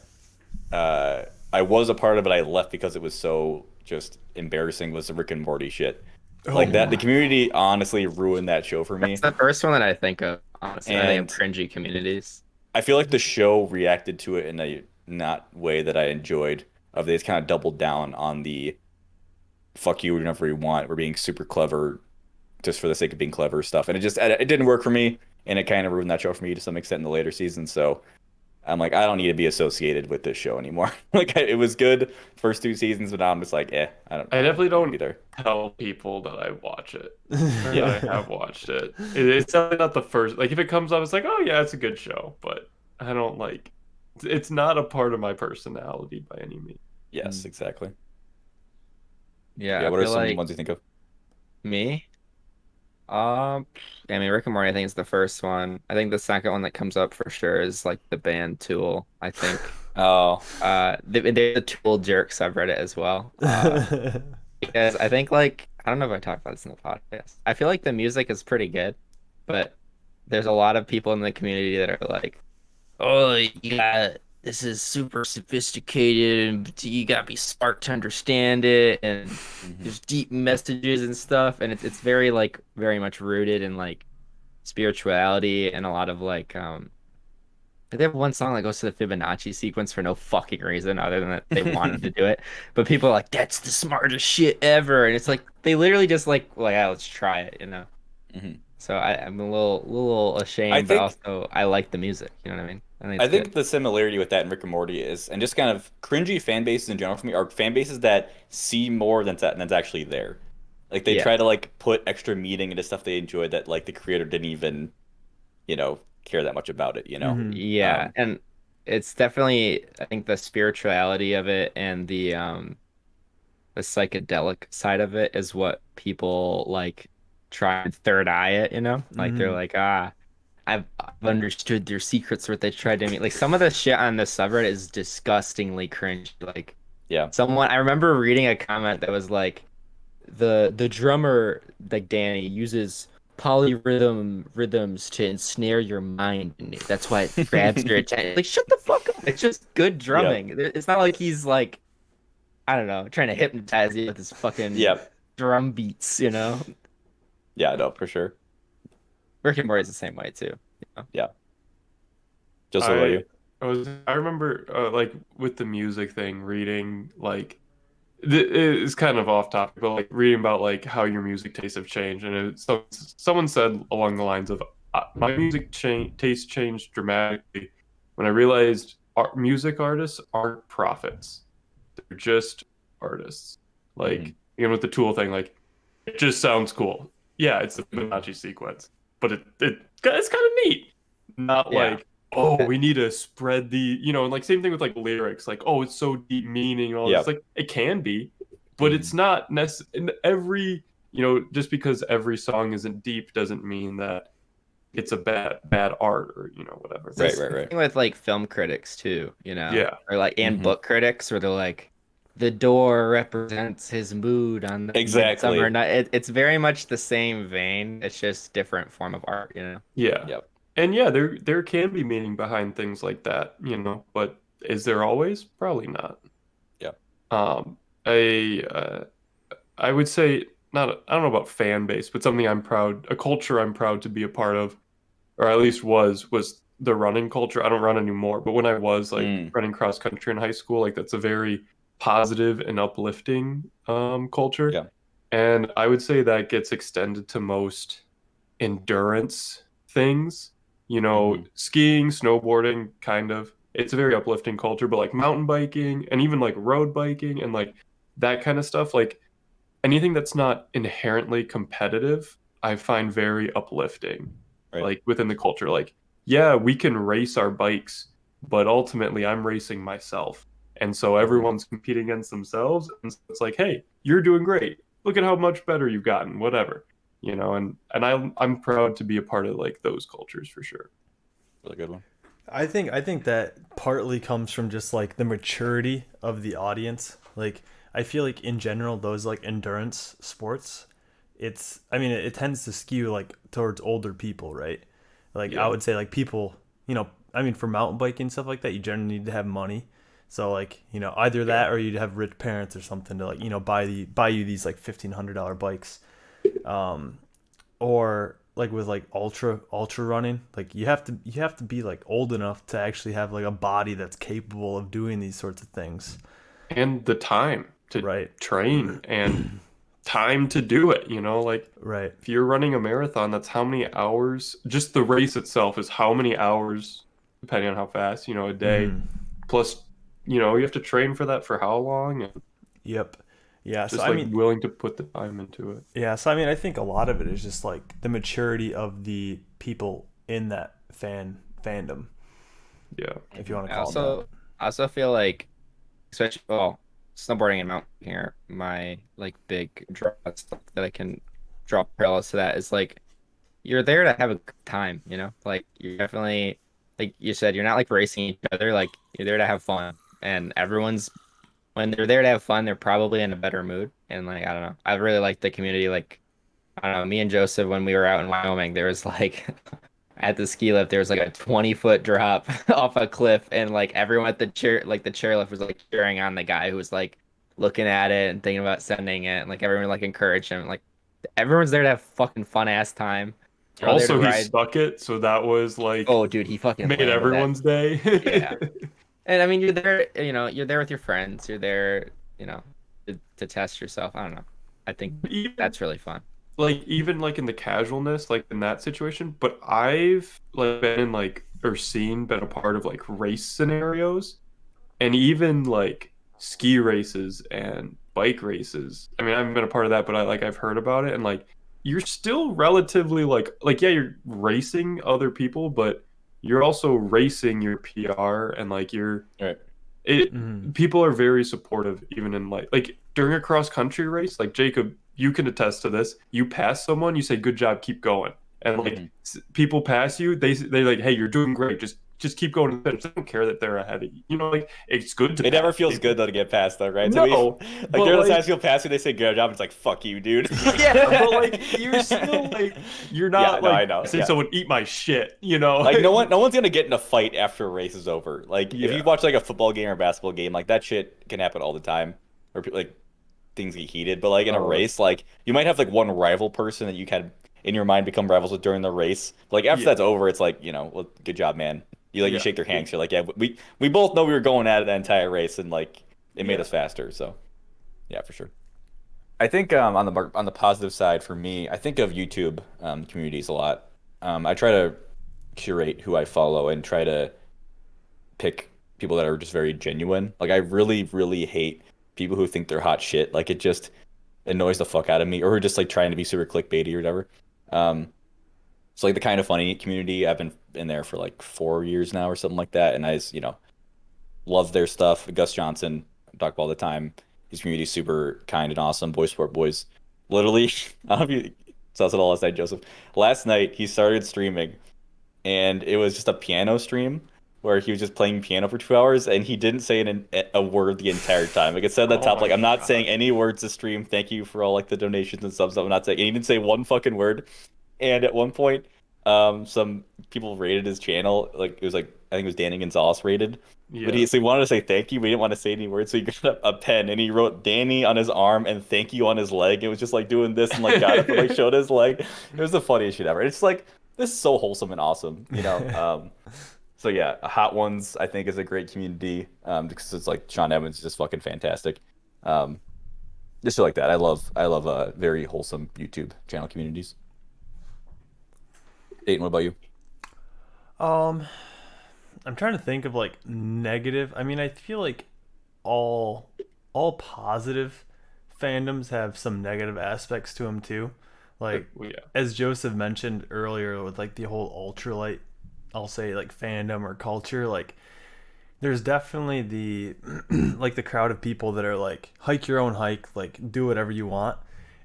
I was a part of, but I left because it was so just embarrassing was the Rick and Morty shit. Like that, the community honestly ruined that show for me. It's the first one that I think of, honestly. I think of cringy communities. I feel like the show reacted to it in a not way that I enjoyed. They just kind of doubled down on the fuck you whenever you want. We're being super clever just for the sake of being clever stuff. And it didn't work for me. And it kind of ruined that show for me to some extent in the later seasons. So I'm like, I don't need to be associated with this show anymore. Like it was good first 2 seasons, but now I'm just like, I definitely don't either. tell people that I watch it. Or that I have watched it. It's definitely not the first. Like if it comes up, it's like, oh yeah, it's a good show. But I don't like. It's not a part of my personality by any means. Yes, exactly. Yeah, Yeah, I what are feel some like ones you think of? me. I mean, Rick and Morty, I think is the first one. I think the second one that comes up for sure is like the band Tool. I think. Oh, They're the Tool jerks. I've read it as well. Because I think like I don't know if I talked about this in the podcast. I feel like the music is pretty good, but there's a lot of people in the community that are like, "Oh, yeah, this is super sophisticated, and you gotta be smart to understand it, and there's deep messages and stuff, and it's very like very much rooted in like spirituality and a lot of like They have one song that goes to the Fibonacci sequence for no fucking reason other than that they wanted to do it. But people are like, that's the smartest shit ever. And it's like they literally just like, yeah, let's try it, you know. Mhm. So I'm a little I ashamed, but think also I like the music. You know what I mean? I think I it's good. think the similarity with that in Rick and Morty is, and just kind of cringy fan bases in general for me, are fan bases that see more than's actually there. Like they Yeah. try to like put extra meaning into stuff they enjoy that like the creator didn't even, care that much about it, you know? Hmm. Yeah, Um, and it's definitely I think the spirituality of it and the psychedelic side of it is what people like try and third eye it, you know? Like they're Hmm. like, I've understood their secrets what they tried to mean. Like some of the shit on the subreddit is disgustingly cringe. Like yeah. I remember reading a comment that was like the drummer like Danny uses polyrhythm rhythms to ensnare your mind and that's why it grabs your attention. Like shut the fuck up. It's just good Yep. drumming. It's not like he's like I don't know, trying to hypnotize you with his fucking Yep. drum beats, you know? Yeah, no, for sure. Rick and Morty's the same way too. You know? Yeah. Just what about I you? I remember like with the music thing, reading like it's kind of off topic, but like reading about like how your music tastes have changed, and someone said along the lines of my taste changed dramatically when I realized music artists aren't prophets; they're just artists. Hmm. Like even with the Tool thing, like it just sounds cool. Yeah, it's the Fibonacci sequence, but it's kind of neat. Not Yeah. like, oh, we need to spread and like same thing with like lyrics, like, oh, it's so deep meaning and all this. Yep. Like it can be, but Hmm. it's not necessary. Just because every song isn't deep doesn't mean that it's a bad art or whatever. It's the Right, same right, right. thing with like film critics too, you know, Yeah, or like and Hmm. book critics where they're like, the door represents his mood on the midsummer Exactly. night. It's very much the same vein. It's just different form of art, you know. yeah, Yep. and yeah, there can be meaning behind things like that, but is there always? Probably not. Yep. Um, I would say not. I don't know about fan base, but a culture I'm proud to be a part of, or at least was the running culture. I don't run anymore, but when I was like Mm. running cross country in high school, like that's a very positive and uplifting culture, Yeah. and I would say that gets extended to most endurance things. Hmm. Skiing, snowboarding, kind of. It's a very uplifting culture, but like mountain biking and even like road biking and like that kind of stuff, like anything that's not inherently competitive, I find very uplifting, Right. like within the culture. Like, yeah, we can race our bikes, but ultimately I'm racing myself. And so Hmm. everyone's competing against themselves. And so it's like, hey, you're doing great. Look at how much better you've gotten, whatever. And I'm proud to be a part of like those cultures for sure. Really good one. I think that partly comes from just like the maturity of the audience. Like I feel like in general those like endurance sports, I mean it tends to skew like towards older people, right? Like I Yeah. would say like people, I mean for mountain biking and stuff like that, you generally need to have money. So like, either Yeah. that or you'd have rich parents or something to like, buy you these like $1,500 bikes. Um or like with like ultra running, like you have to be like old enough to actually have like a body that's capable of doing these sorts of things, And the time to right? train and time to do it, like Right. if you're running a marathon, that's how many hours, just the race itself is how many hours, depending on how fast, a day. Hmm. Plus, you have to train for that for how long and Yep. Yeah, so just I like mean, willing to put the time into it. I think a lot of it is just like the maturity of the people in that fandom, Yeah. if you want to I call it that. also feel like especially well, snowboarding and mountain here, my like big draw stuff that I can draw parallels to that is like you're there to have a good time, you know? Like you're definitely like you said, you're not like racing each other, like you're there to have fun. And everyone's when they're there to have fun, they're probably in a better mood. And like I don't know. I really like the community. Like I don't know, me and Joseph when we were out in Wyoming, there was like at the ski lift, there was like a 20-foot drop off a cliff, and like everyone at the chairlift was like cheering on the guy who was like looking at it and thinking about sending it, and like everyone like encouraged him. Like everyone's there to have fucking fun ass time, They're all there to Also, he ride. stuck it, so that was like Oh, dude, he fucking made landed that. everyone's day. Yeah. And I mean, you're there, you're there with your friends. You're there, to test yourself. I don't know. I think Even that's really fun. even like in the casualness, like in that situation, but I've like been in like or been a part of like race scenarios and even like ski races and bike races. I mean, I haven't been a part of that, but I've heard about it and like you're still relatively like yeah, you're racing other people, but you're also racing your PR and like you're Right. it people are very supportive even in like during a cross country race, like Jacob, you can attest to this. You pass someone, you say good job, keep going. And like Mhm. people pass you, they like, hey, you're doing great, just keep going to the finish. They don't care that they're ahead of you, like it's good to It never pass feels people. good though to get past though, right? To me, No, like but there are those like times you'll pass you, they say good job, it's like fuck you, dude. yeah, but like you're still like you're Yeah, not no, I like know. saying Yeah. someone eat my shit, Like no one's gonna get in a fight after a race is over. Like if you Yeah. watch like a football game or basketball game, like that shit can happen all the time, or like things get heated. But like in a Oh, race, like you might have like one rival person that you can in your mind become rivals with during the race. But like after yeah, that's over, it's like well, good job, man. You yeah, shake their hands. You're like, yeah, we both know we were going at it that entire race, and like it made yeah. us faster. So yeah, for sure. I think on the positive side for me, I think of YouTube communities a lot. I try to curate who I follow and try to pick people that are just very genuine. Like I really, really hate people who think they're hot shit. Like it just annoys the fuck out of me, or who are just like trying to be super clickbaity or whatever. Um, so like the kind of funny community, I've been in there for like 4 years now or something like that, and love their stuff. Gus Johnson, I talk about all the time. His community is super kind and awesome. Boy Sport Boys, literally. I don't know if you saw it all last night, Joseph. Last night he started streaming and it was just a piano stream where he was just playing piano for 2 hours and he didn't say a word the entire time. Like it said at the Oh top, like my I'm not saying God. any words to stream. Thank you for all like the donations and stuff. I'm not saying. And he didn't say one fucking word. And at one point, some people rated his channel. Like it was like I think it was Danny Gonzalez rated. But Yeah. he wanted to say thank you, but he didn't want to say any words. So he got a pen and he wrote Danny on his arm and thank you on his leg. It was just like doing this and like got up and like showed his leg. It was the funniest shit ever. It's like this is so wholesome and awesome, you know. So yeah, Hot Ones I think is a great community because it's like Sean Evans is just fucking fantastic. Um, just shit like that. I love very wholesome YouTube channel communities. Dayton, what about you? Um, I'm trying to think of like negative. I mean, I feel like all all positive fandoms have some negative aspects to them too. Like Well, yeah. as Joseph mentioned earlier with like the whole ultralight, I'll say like fandom or culture, like there's definitely the like the crowd of people that are like hike your own hike, like do whatever you want.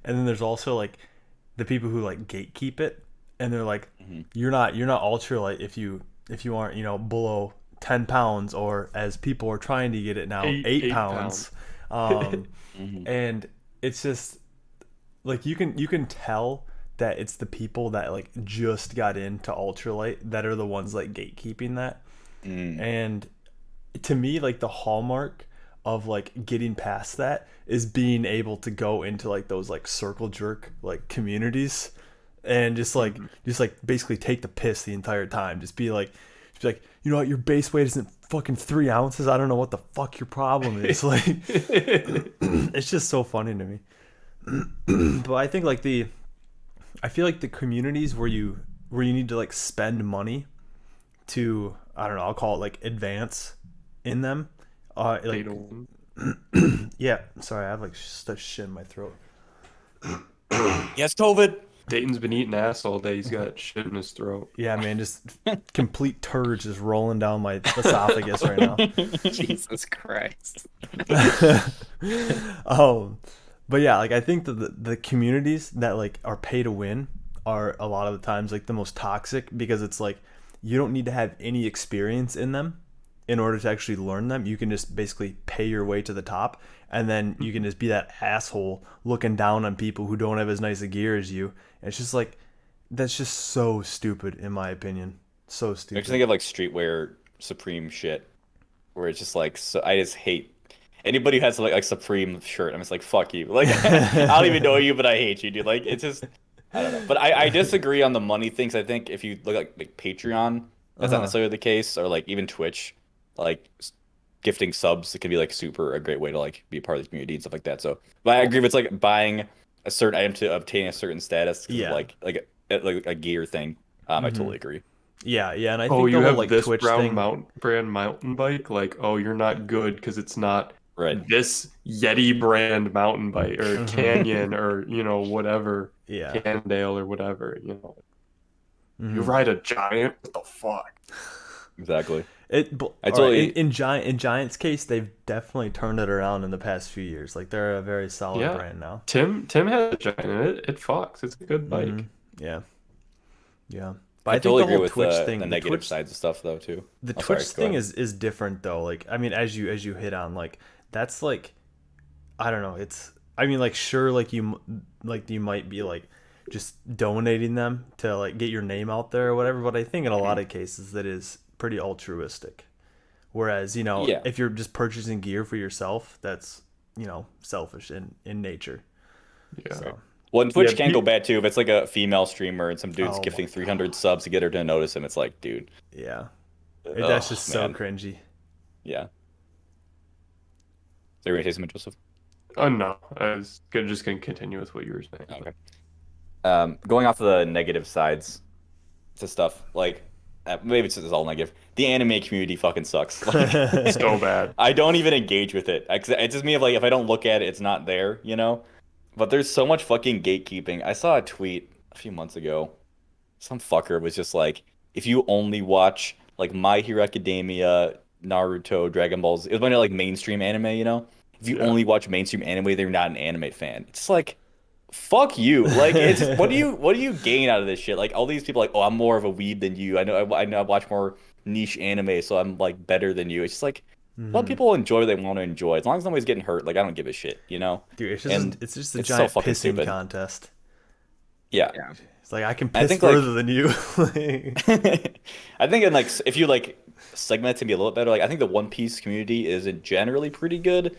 And then there's also like the people who like gatekeep it and they're like Hmm. you're not ultralight if you aren't, below 10 pounds or as people are trying to get it now, Eight 8 eight pounds. pounds. Um Hmm. and it's just like you can tell that it's the people that like just got into ultralight that are the ones like gatekeeping that. Mm. And to me, like the hallmark of like getting past that is being able to go into like those like circle jerk like communities and just like basically take the piss the entire time. Just be like, you know what, your base weight isn't fucking 3 ounces. I don't know what the fuck your problem is. Like it's just so funny to me. But I feel like the communities where you need to like spend money to, I don't know, I'll call it like advance in them. Pay Like to win. yeah, sorry, I have like such shit in my throat. Yes, COVID. Dayton's been eating ass all day. He's got shit in his throat. Yeah, man, just complete turds just rolling down my esophagus right now. Jesus Christ. um, but yeah, like I think that the communities that like are pay to win are a lot of the times like the most toxic because it's like you don't need to have any experience in them in order to actually learn them. You can just basically pay your way to the top, and then you can just be that asshole looking down on people who don't have as nice a gear as you. And it's just like that's just so stupid in my opinion. So I just think stupid. of like streetwear Supreme shit, where it's just like so. I just hate anybody who has like Supreme shirt. I'm just like fuck you. Like I don't even know you, but I hate you, dude. Like it's just I don't know, but I disagree on the money things. I think if you look at like Patreon, that's not Uh-huh. necessarily the case, or like even Twitch, like gifting subs, it can be like super a great way to like be a part of the community and stuff like that. So, but I agree if it's like buying a certain item to obtain a certain status because of Yeah. like a gear thing. I Hmm. totally agree. Yeah, yeah, and I Oh, think the you whole have like this Twitch thing. brand mountain bike. Like, oh, you're not good because it's not Right. this Yeti brand mountain bike or Mhm. Canyon or whatever Yeah. Cannondale or whatever. You Mhm. ride a giant. What the fuck? Exactly. I All right. totally. In Giants' case, they've definitely turned it around in the past few years. Like they're a very solid Yeah, brand now. Tim has a giant. It fucks. It's a good Hmm. bike. Yeah, yeah. But I I think totally the agree whole with Twitch the thing, negative sides of stuff though too. the Oh, Twitch sorry. Go thing ahead. is different though. Like I mean, as you hit on, like that's like I don't know. It's I mean, like sure, like you might be like just donating them to like get your name out there or whatever. But I think in a lot Mhm. of cases that is pretty altruistic. Whereas Yeah. if you're just purchasing gear for yourself, that's selfish in nature. Yeah. Right. So Well, and Yeah. Twitch can go bad too if it's like a female streamer and some dude's oh my gifting 300 god, subs to get her to notice him. It's like, dude, yeah, that's oh just so man, cringy. yeah. So you're gonna say something, Joseph? Oh no, I was just gonna continue with what you were saying. Okay. Going off of the negative sides to stuff like maybe it's all negative. The anime community fucking sucks. Like, So bad. I don't even engage with it. It's just me of like if I don't look at it, it's not there, you know. But there's so much fucking gatekeeping. I saw a tweet a few months ago. Some fucker was just like, if you only watch like My Hero Academia, Naruto, Dragon Balls, it was one of like mainstream anime, you know? If you Yeah. only watch mainstream anime, then you're not an anime fan. It's just like, fuck you. Like, it's just, what do you gain out of this shit? Like, all these people are like, oh, I'm more of a weeb than you. I know I watch more niche anime, so I'm like better than you. It's just like, let Hmm. people enjoy what they want to enjoy. As long as nobody's getting hurt, like I don't give a shit, you know? Dude, And it's just a it's so giant fucking pissing stupid. contest. Yeah. Yeah. It's like I can And I piss think like further than you. Like, I think in like if you like segment it to be a little better, like I think the One Piece community is generally pretty good.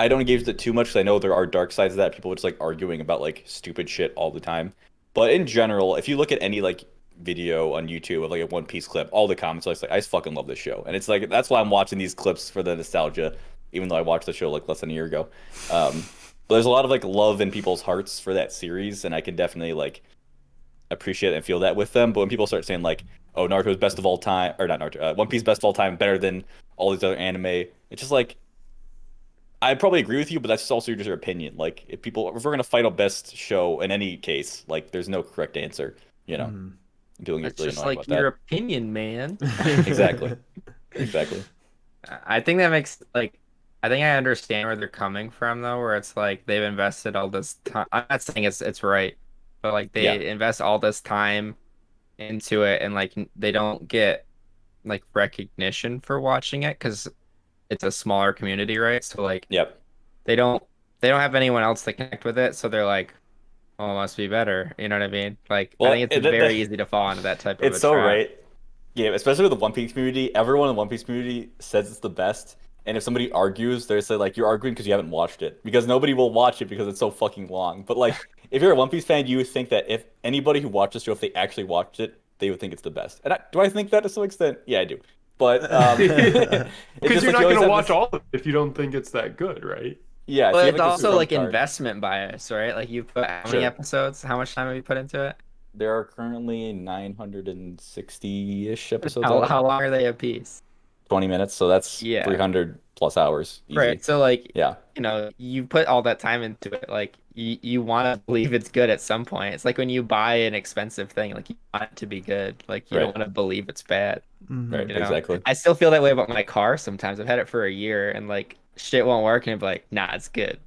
I don't engage with it too much because I know there are dark sides of that. People are just like arguing about like stupid shit all the time. But in general, if you look at any like video on YouTube of like a One Piece clip, all the comments are just like, I just fucking love this show. And it's like that's why I'm watching these clips for the nostalgia, even though I watched the show like less than a year ago. But there's a lot of like love in people's hearts for that series, and I can definitely like appreciate and feel that with them. But when people start saying like, "Oh, Naruto's best of all time," or not Naruto, One Piece best of all time, better than all these other anime, it's just like I probably agree with you, but that's also just your opinion. Like if we're gonna fight a best show in any case, like there's no correct answer, you know. hmm. And people get That's really just annoying like about your that. opinion, man. Exactly. Exactly. I think that makes like I think I understand where they're coming from though, where it's like they've invested all this time. I'm not saying it's right, but like Yeah. they invest all this time into it and like they don't get like recognition for watching it because it's a smaller community, right? So like Yep. they don't they don't have anyone else to connect with it, so they're like, oh, it must be better. You know what I mean? Like I Well, think it's very easy to fall into that type of it's a so trap. right. Yeah, especially with the One Piece community, everyone in the One Piece community says it's the best. And if somebody argues, they say like you're arguing because you haven't watched it. Because nobody will watch it because it's so fucking long. But like if you're a One Piece fan, you would think that if anybody who watched the show, if they actually watched it, they would think it's the best. And do I think that to some extent? Yeah, I do. But it's Because just you're like you not always gonna have watch this. all of it if you don't think it's that good, right? Yeah, so Well, you have it's like this also trump like card. investment bias, right? Like you put how many Sure. episodes? How much time have you put into it? There are currently 960-ish episodes out. How long are they a piece? 20 minutes, so that's Yeah. 300 plus hours. Right. Easy. So like, Yeah. you put all that time into it. Like you want to believe it's good at some point. It's like when you buy an expensive thing, like you want it to be good. Like you don't Right. want to believe it's bad. Right. Mhm. Exactly. I still feel that way about my car sometimes. I've had it for a year and like shit won't work and I'm like, nah, it's good.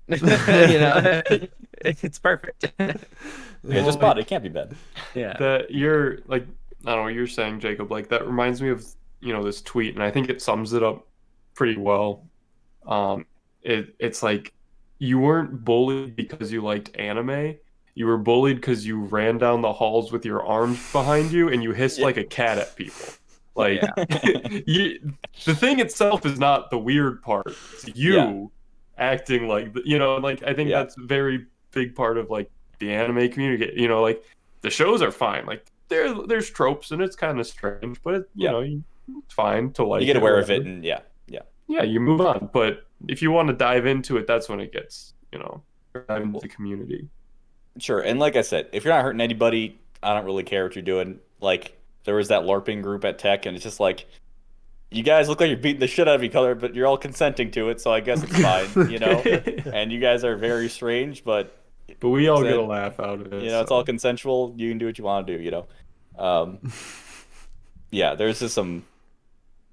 It's perfect. Yeah, just bought it. It can't be bad. Yeah. That you're like, I don't know what you're saying, Jacob. Like that reminds me of this tweet, and I think it sums it up pretty well. It's like you weren't bullied because you liked anime. You were bullied because you ran down the halls with your arms behind you and you hissed Yeah. like a cat at people. Like Yeah. the thing itself is not the weird part. It's you acting like like I think Yeah. that's a very big part of like the anime community, you know, like the shows are fine. Like there's tropes and it's kind of strange, but you Yeah. know, it's fine to like You get it, aware of it, whatever. and yeah. Yeah, you move on. But if you want to dive into it, that's when it gets, you know, dive into the community. Sure. And like I said, if you're not hurting anybody, I don't really care what you're doing. Like there was that LARPing group at Tech, and it's just like you guys look like you're beating the shit out of each other, but you're all consenting to it, so I guess it's fine, you know? And you guys are very strange, but But we all get a said, laugh out of it. you know, it's all So. consensual. You can do what you want to do, you know? Um, yeah, there's just some,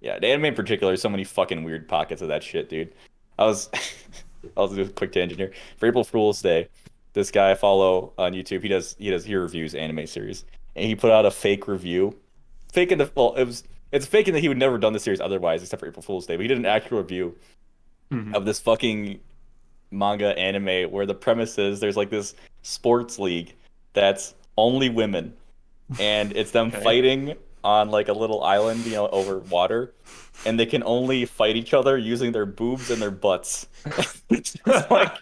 yeah, the anime in particular, so many fucking weird pockets of that shit, dude. I was, I'll do a quick tangent here. For April Fool's Day, this guy I follow on YouTube, he reviews anime series, and he put out a fake review, faking the well, it's faking that he would never done the series otherwise, except for April Fool's Day. But he did an actual review Mhm. of this fucking manga anime where the premise is there's like this sports league that's only women, and it's them Okay. fighting on like a little island, you know, over water, and they can only fight each other using their boobs and their butts. It's just like,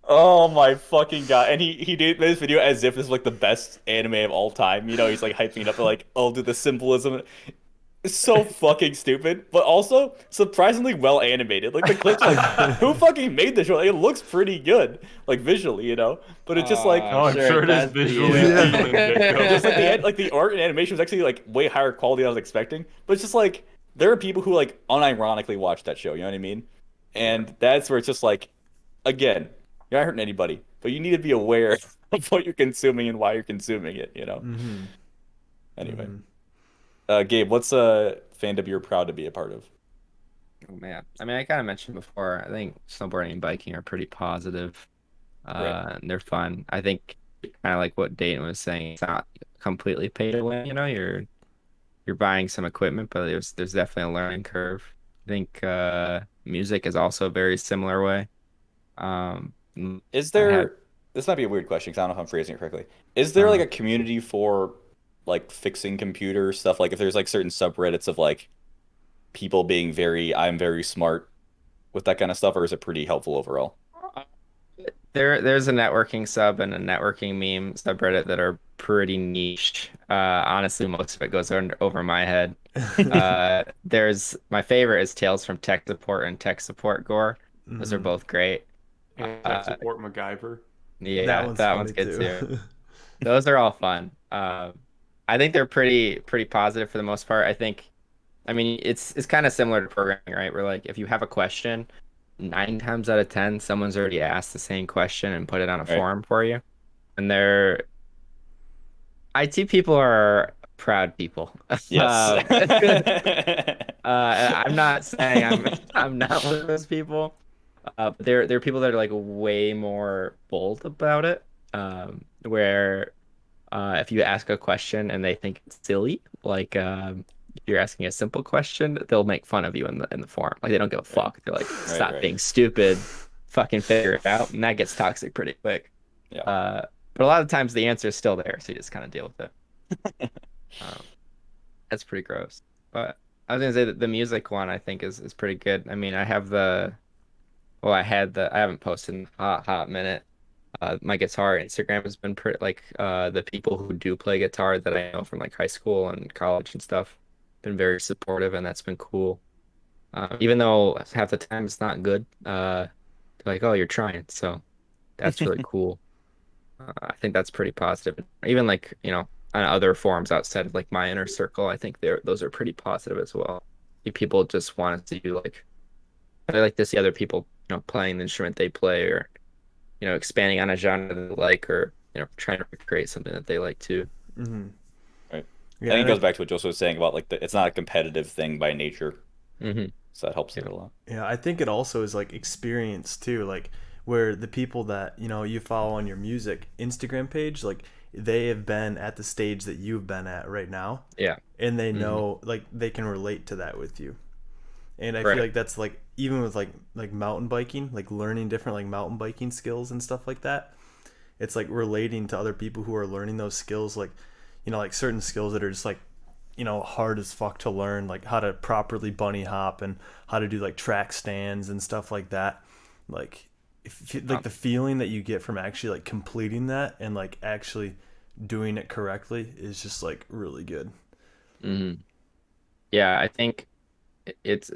oh my fucking god! And he did this video as if this was like the best anime of all time. You know, he's like hyping it up, like, oh, do the symbolism. It's so fucking stupid, but also surprisingly well animated. Like the clips, like who fucking made this show? Like, it looks pretty good, like visually, you know. But it's just like Oh, I'm sure it is does to visually you. appealing, Jacob. just like the art and animation was actually like way higher quality than I was expecting. But it's just like there are people who like unironically watch that show. You know what I mean? And that's where it's just like, again, you're not hurting anybody, but you need to be aware of what you're consuming and why you're consuming it. You know. Mm-hmm. Anyway, Mm-hmm. Gabe, what's a fandom you're proud to be a part of? Oh man, I mean, I kind of mentioned before. I think snowboarding and biking are pretty positive. Right. And they're fun. I think kind of like what Dayton was saying. It's not completely pay to win. You know, you're buying some equipment, but there's definitely a learning curve. I think music is also a very similar way. Um, Is I had there, this might be a weird question because I don't know if I'm phrasing it correctly. Is there like uh, a community for like fixing computer stuff? Like if there's like certain subreddits of like people being I'm very smart with that kind of stuff, or is it pretty helpful overall? there's a networking sub and a networking meme subreddit that are pretty niche. Honestly, most of it goes over my head. There's my favorite is Tales from Tech Support and Tech Support Gore. Those are Mm-hmm. both great. And tech Uh, support MacGyver. That yeah, one's that one's funny good too. too. Those are all fun. I think they're pretty positive for the most part. I mean, it's kind of similar to programming, right? Where like if you have a question, 9 times out of 10, someone's already asked the same question and put it on a Right. forum for you. And they're IT people are proud people. Yes. I'm not saying I'm not one of those people. But there are people that are like way more bold about it. Where if you ask a question and they think it's silly, like if you're asking a simple question, they'll make fun of you in the forum. Like they don't give a Right. fuck. They're like, Right, stop right. being stupid, fucking figure it out, and that gets toxic pretty quick. Yeah. But a lot of times the answer is still there, so you just kind of deal with it. Um, that's pretty gross. But I was gonna say that the music one I think is pretty good. I mean, I haven't posted in a hot minute. My guitar Instagram has been pretty like the people who do play guitar that I know from like high school and college and stuff been very supportive, and that's been cool. Even though half the time it's not good, they're like, oh, you're trying, so that's really cool. I think that's pretty positive. Even like, on other forums outside of like my inner circle, I think those are pretty positive as well. People just want to do like they like to see other people, playing the instrument they play or, expanding on a genre they like or, trying to recreate something that they like too. Mm-hmm. Right. I Yeah, think it and goes back to what Joseph was saying about like it's not a competitive thing by nature, Hmm. so that helps it Yeah. a lot. yeah, I think it also is like experience too, like where the people that you follow on your music Instagram page, like they have been at the stage that you've been at right now, Yeah. and they Hmm. know like they can relate to that with you. And I feel Right. like that's like even with like mountain biking, like learning different like mountain biking skills and stuff like that. It's like relating to other people who are learning those skills, like like certain skills that are just like hard as fuck to learn, like how to properly bunny hop and how to do like track stands and stuff like that. Like like the feeling that you get from actually like completing that and like actually doing it correctly is just like really good. Mhm. Yeah, I think it's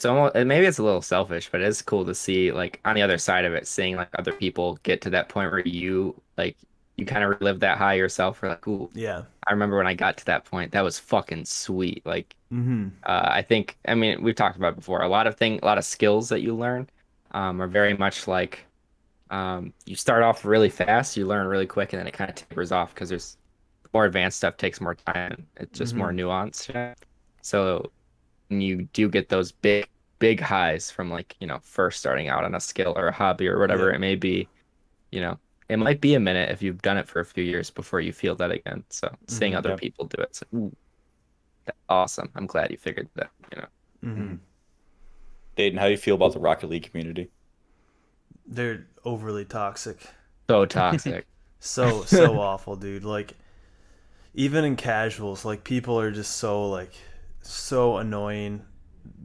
almost, and maybe it's a little selfish, but it's cool to see like on the other side of it, seeing like other people get to that point where you kind of relive that high yourself. Or like, ooh, Yeah. I remember when I got to that point. That was fucking sweet. Like, Mm-hmm. I think, I mean, we've talked about it before. A lot of skills that you learn, are very much like, you start off really fast, you learn really quick, and then it kind of tapers off because there's more advanced stuff takes more time. It's just more Mm-hmm. nuanced. Yeah. So when you do get those big highs from like, first starting out on a skill or a hobby or whatever Yep. it may be, you know, it might be a minute if you've done it for a few years before you feel that again. So seeing Mm-hmm. other Yeah. people do it, it's like, ooh, that's awesome. I'm glad you figured that. Mm-hmm. Dayton, how do you feel about the Rocket League community? They're overly toxic. So toxic. So awful, dude. Like even in casuals, like people are just so like so annoying.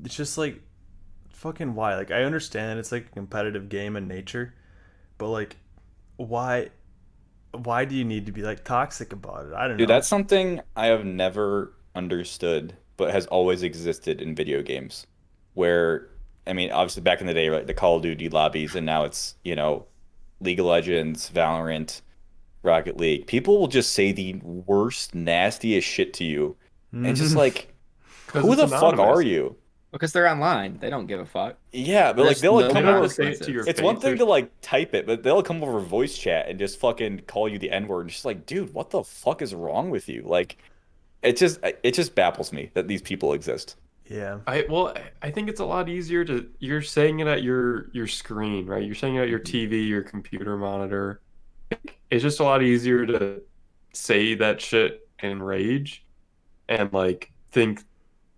It's just like fucking why? Like I understand it's like a competitive game in nature, but like why do you need to be like toxic about it? I don't Dude, know. that's something I have never understood, but has always existed in video games. Where, I mean, obviously back in the day, right, the Call of Duty lobbies, and now it's, League of Legends, Valorant, Rocket League. People will just say the worst, nastiest shit to you. And it's just Mhm. like, Because who it's the fuck are anonymous. you? Because they're online. They don't give a fuck. Yeah, but like There's they'll like They come don't have over. to say it to your It's face. one thing There's to like type it, but they'll come over voice chat and just fucking call you the N-word. And just like, dude, what the fuck is wrong with you? Like, it just baffles me that these people exist. Yeah. I think it's a lot easier to you're saying it at your screen, right? You're saying it at your Mhm. TV, your computer monitor. It's just a lot easier to say that shit in rage and like think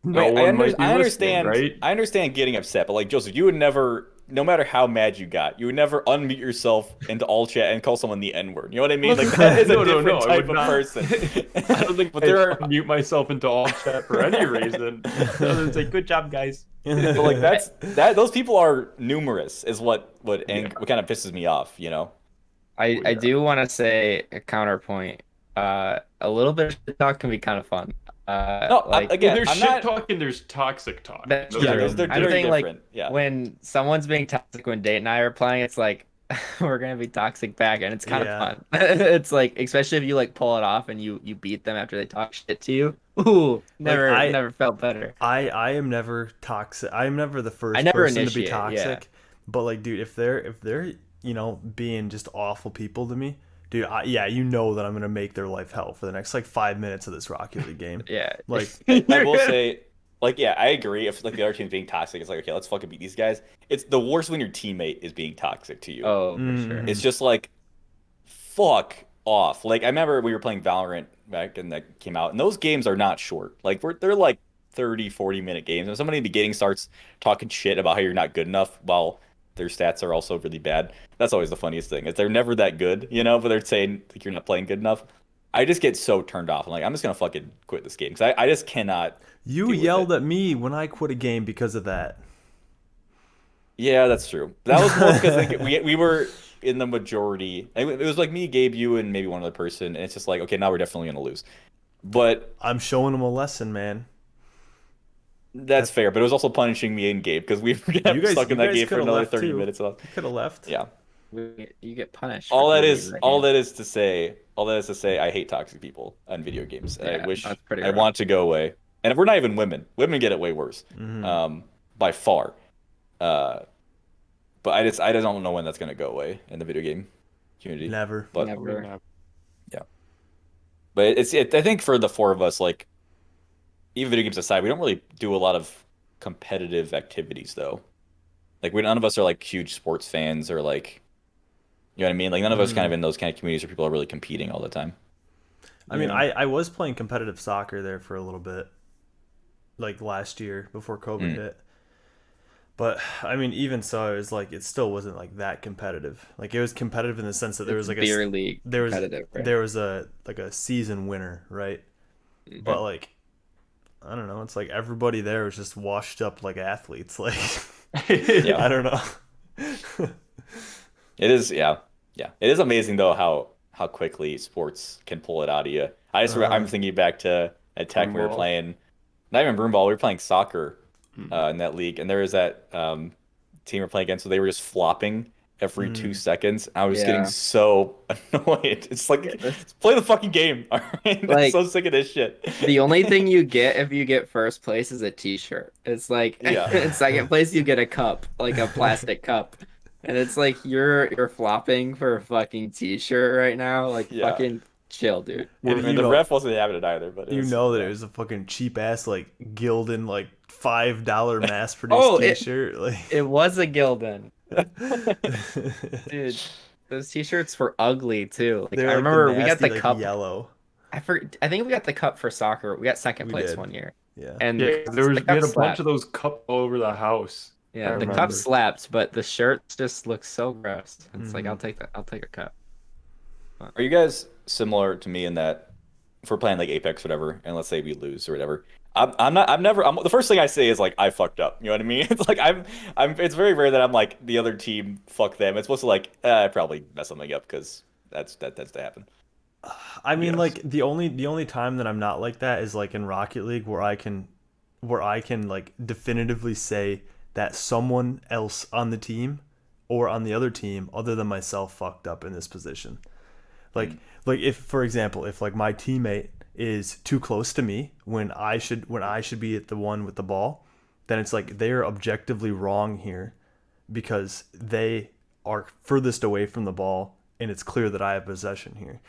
no Wait, one might be I listening, understand right? I understand getting upset, but like Joseph, you would never, no matter how mad you got, you would never unmute yourself into all chat and call someone the N-word. You know what I mean? Like that is a No, different I type would of not. person. I don't think But I'd there are, unmute myself into all chat for any reason other than say, "Good job, guys." but like those people are numerous, is Yeah. what kind of pisses me off, you know? Oh, I yeah. do want to say a counterpoint. A little bit of shit talk can be kind of fun. No, Like Well, again, there's I'm shit not. talk and there's toxic talk. that's Those Yeah, are true. they're I'm very saying like different. Yeah. when someone's being toxic when Date and I are playing, it's like we're gonna be toxic back, and it's kind of Yeah. fun. It's like especially if you like pull it off and you beat them after they talk shit to you. Ooh, Like never felt better. I am never toxic. I'm never the I first never person to be initiate. Yeah, toxic. But like, dude, if they're being just awful people to me, dude, yeah, you know that I'm gonna make their life hell for the next like 5 minutes of this Rocket League game. yeah. Like, I You're will good. say, like, yeah, I agree. If like the other team's being toxic, it's like, okay, let's fucking beat these guys. It's the worst when your teammate is being toxic to you. Oh, for sure. It's mm, just like, fuck off. Like, I remember we were playing Valorant back and that came out, and those games are not short. Like, they're like 30, 40-minute games. And if somebody in the beginning starts talking shit about how you're not good enough while their stats are also really bad, that's always the funniest thing. Is they're never that good, but they're saying like you're not playing good enough. I just get so turned off. I'm like, I'm just gonna fucking quit this game because I just cannot you deal with yelled it. at me when I quit a game because of that. Yeah, that's true. That was more because like we were in the majority. It was like me, Gabe, you, and maybe one other person, and it's just like, okay, now we're definitely gonna lose. But I'm showing them a lesson, man. that's That fair. But it was also punishing me and Gabe because we were stuck you in that guys game could for have another left 30 too. minutes. So, You could have left. yeah. You get punished for leaving that All game. that is to say, I hate toxic people on video games. And I Yeah, wish that's pretty I rough. want to go away. And we're not even women. Women get it way worse, Hmm. um, by far. Uh, but I just don't know when that's gonna go away in the video game community. Never. But Never. yeah, but I think for the four of us, like even video games aside, we don't really do a lot of competitive activities though. Like none of us are like huge sports fans or like you know what I mean. Like none of us kind of Mm. in those kind of communities where people are really competing all the time. I mean, Yeah. I was playing competitive soccer there for a little bit, like last year before COVID Mm. hit. But I mean, even so, it was like it still wasn't like that competitive. Like it was competitive in the sense that there It's was like beer league there was competitive, right? there was a like a season winner, right? Mhm. But like I don't know, it's like everybody there was just washed up like athletes. Like Yeah. I don't know. It is, yeah, yeah. It is amazing though how quickly sports can pull it out of you. I'm Uh, thinking back to at Tech we were Broomball. playing, not even broomball, we were playing soccer Mm. in that league, and there was that team we're playing against, so they were just flopping every two mm, seconds. I was getting Yeah. so annoyed. It's like, Yeah, just play the fucking game. All right, I'm like so sick of this shit. the only thing you get if you get first place is a t-shirt. It's like Yeah, in second place you get a cup, like a plastic cup. And it's like you're flopping for a fucking t-shirt right now. Like yeah. fucking chill, dude. I and mean, you the know, ref wasn't having it either, but it you was, know that it yeah. was a fucking cheap ass like Gildan like $5 mass produced Oh, T-shirt. Like, it was a Gildan. Dude, those t-shirts were ugly too. Like they're I like the remember we got nasty the like cup. yellow. I think we got the cup for soccer. We got second We place did, one year. yeah. And Yeah, the we cup had a bunch slapped. of those cups all over the house. I Yeah, the cup remember. slapped, but the shirts just look so gross. It's like Hmm. I'll take a cup. But, Are you guys similar to me in that if we're playing like Apex, or whatever, and let's say we lose or whatever, I'm not, I'm never, the first thing I say is like, I fucked up. You know what I mean? It's like, it's very rare that I'm like, the other team, fuck them. It's supposed to like, I probably messed something up because that tends to happen. I mean, Yes. like the only time that I'm not like that is like in Rocket League where I can like definitively say that someone else on the team or on the other team other than myself fucked up in this position. Like like if for example, if like my teammate is too close to me when I should be at the one with the ball, then it's like they're objectively wrong here because they are furthest away from the ball and it's clear that I have possession here.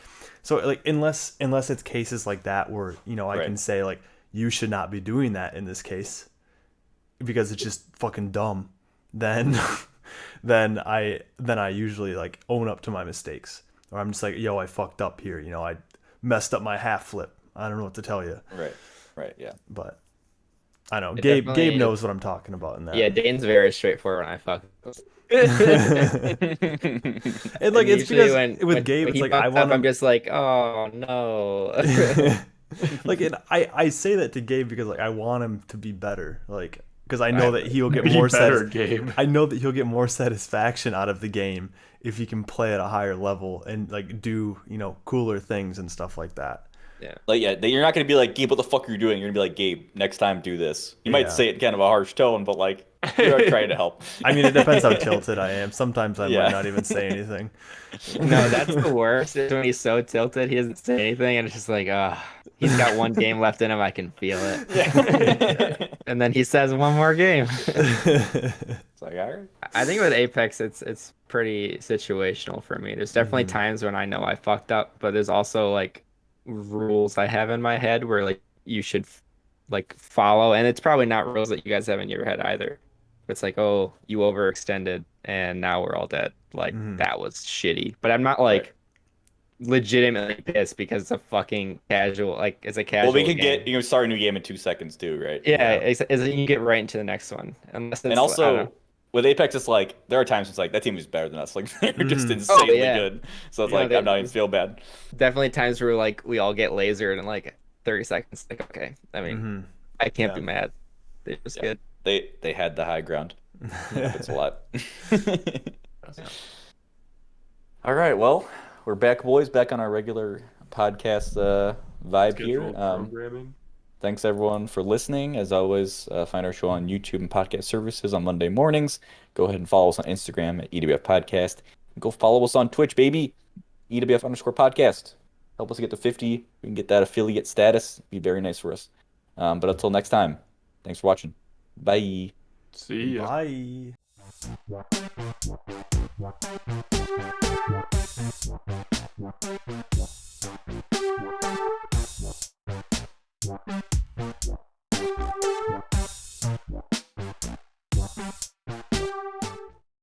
So like unless it's cases like that where, you know, I Right. can say like you should not be doing that in this case because it's just fucking dumb, then then I usually like own up to my mistakes. Or I'm just like, yo, I fucked up here, you know, I messed up my half flip. I don't know what to tell you. Right. Right. Yeah. But I know it Gabe definitely knows what I'm talking about in that. yeah, Dane's very straightforward when I fuck. And like And it's usually because with Gabe when it's he like I fucks up, want I'm him just like, oh no. like and I say that to Gabe because like I want him to be better, like because I know Right. that he'll get Be more better, Gabe. I know that he'll get more satisfaction out of the game if he can play at a higher level and like do, you know, cooler things and stuff like that. Yeah. Like, yeah, you're not going to be like, Gabe, what the fuck are you doing? You're going to be like, Gabe, next time do this. You might Yeah. say it in kind of a harsh tone, but like, you're trying to help. I mean, it depends how tilted I am. Sometimes I Yeah. might not even say anything. No, that's the worst. Is when he's so tilted, he doesn't say anything, and it's just like, ah, he's got one game left in him. I can feel it. Yeah. And then he says one more game. It's like, all right. I think with Apex, it's pretty situational for me. There's definitely Mhm. times when I know I fucked up, but there's also like rules I have in my head where like you should like follow, and it's probably not rules that you guys have in your head either. It's like, oh, you overextended, and now we're all dead. Like Mhm. that was shitty. But I'm not Right. like legitimately pissed because it's a fucking casual, like it's a Well, we casual can game. get, start a new game in 2 seconds too, right? Yeah, it's you get right into the next one, unless And it's I don't know. also, with Apex, it's like, there are times it's like, that team is better than us. Like, they're just Mhm. insanely yeah. good. So it's You know, like, I'm not even feel bad. definitely times where like we all get lasered in like 30 seconds. Like, okay, I mean, Mhm. I can't Yeah. be mad. They're just Yeah. good. They had the high ground. It's a lot. All right, well, we're back, boys, back on our regular podcast vibe here. Scheduled programming. Thanks everyone for listening. As always, find our show on YouTube and podcast services on Monday mornings. Go ahead and follow us on Instagram at ewfpodcast. Go follow us on Twitch, baby. ewf_podcast. Help us get to 50. We can get that affiliate status. It'd be very nice for us. But until next time, thanks for watching. Bye. See ya. Bye.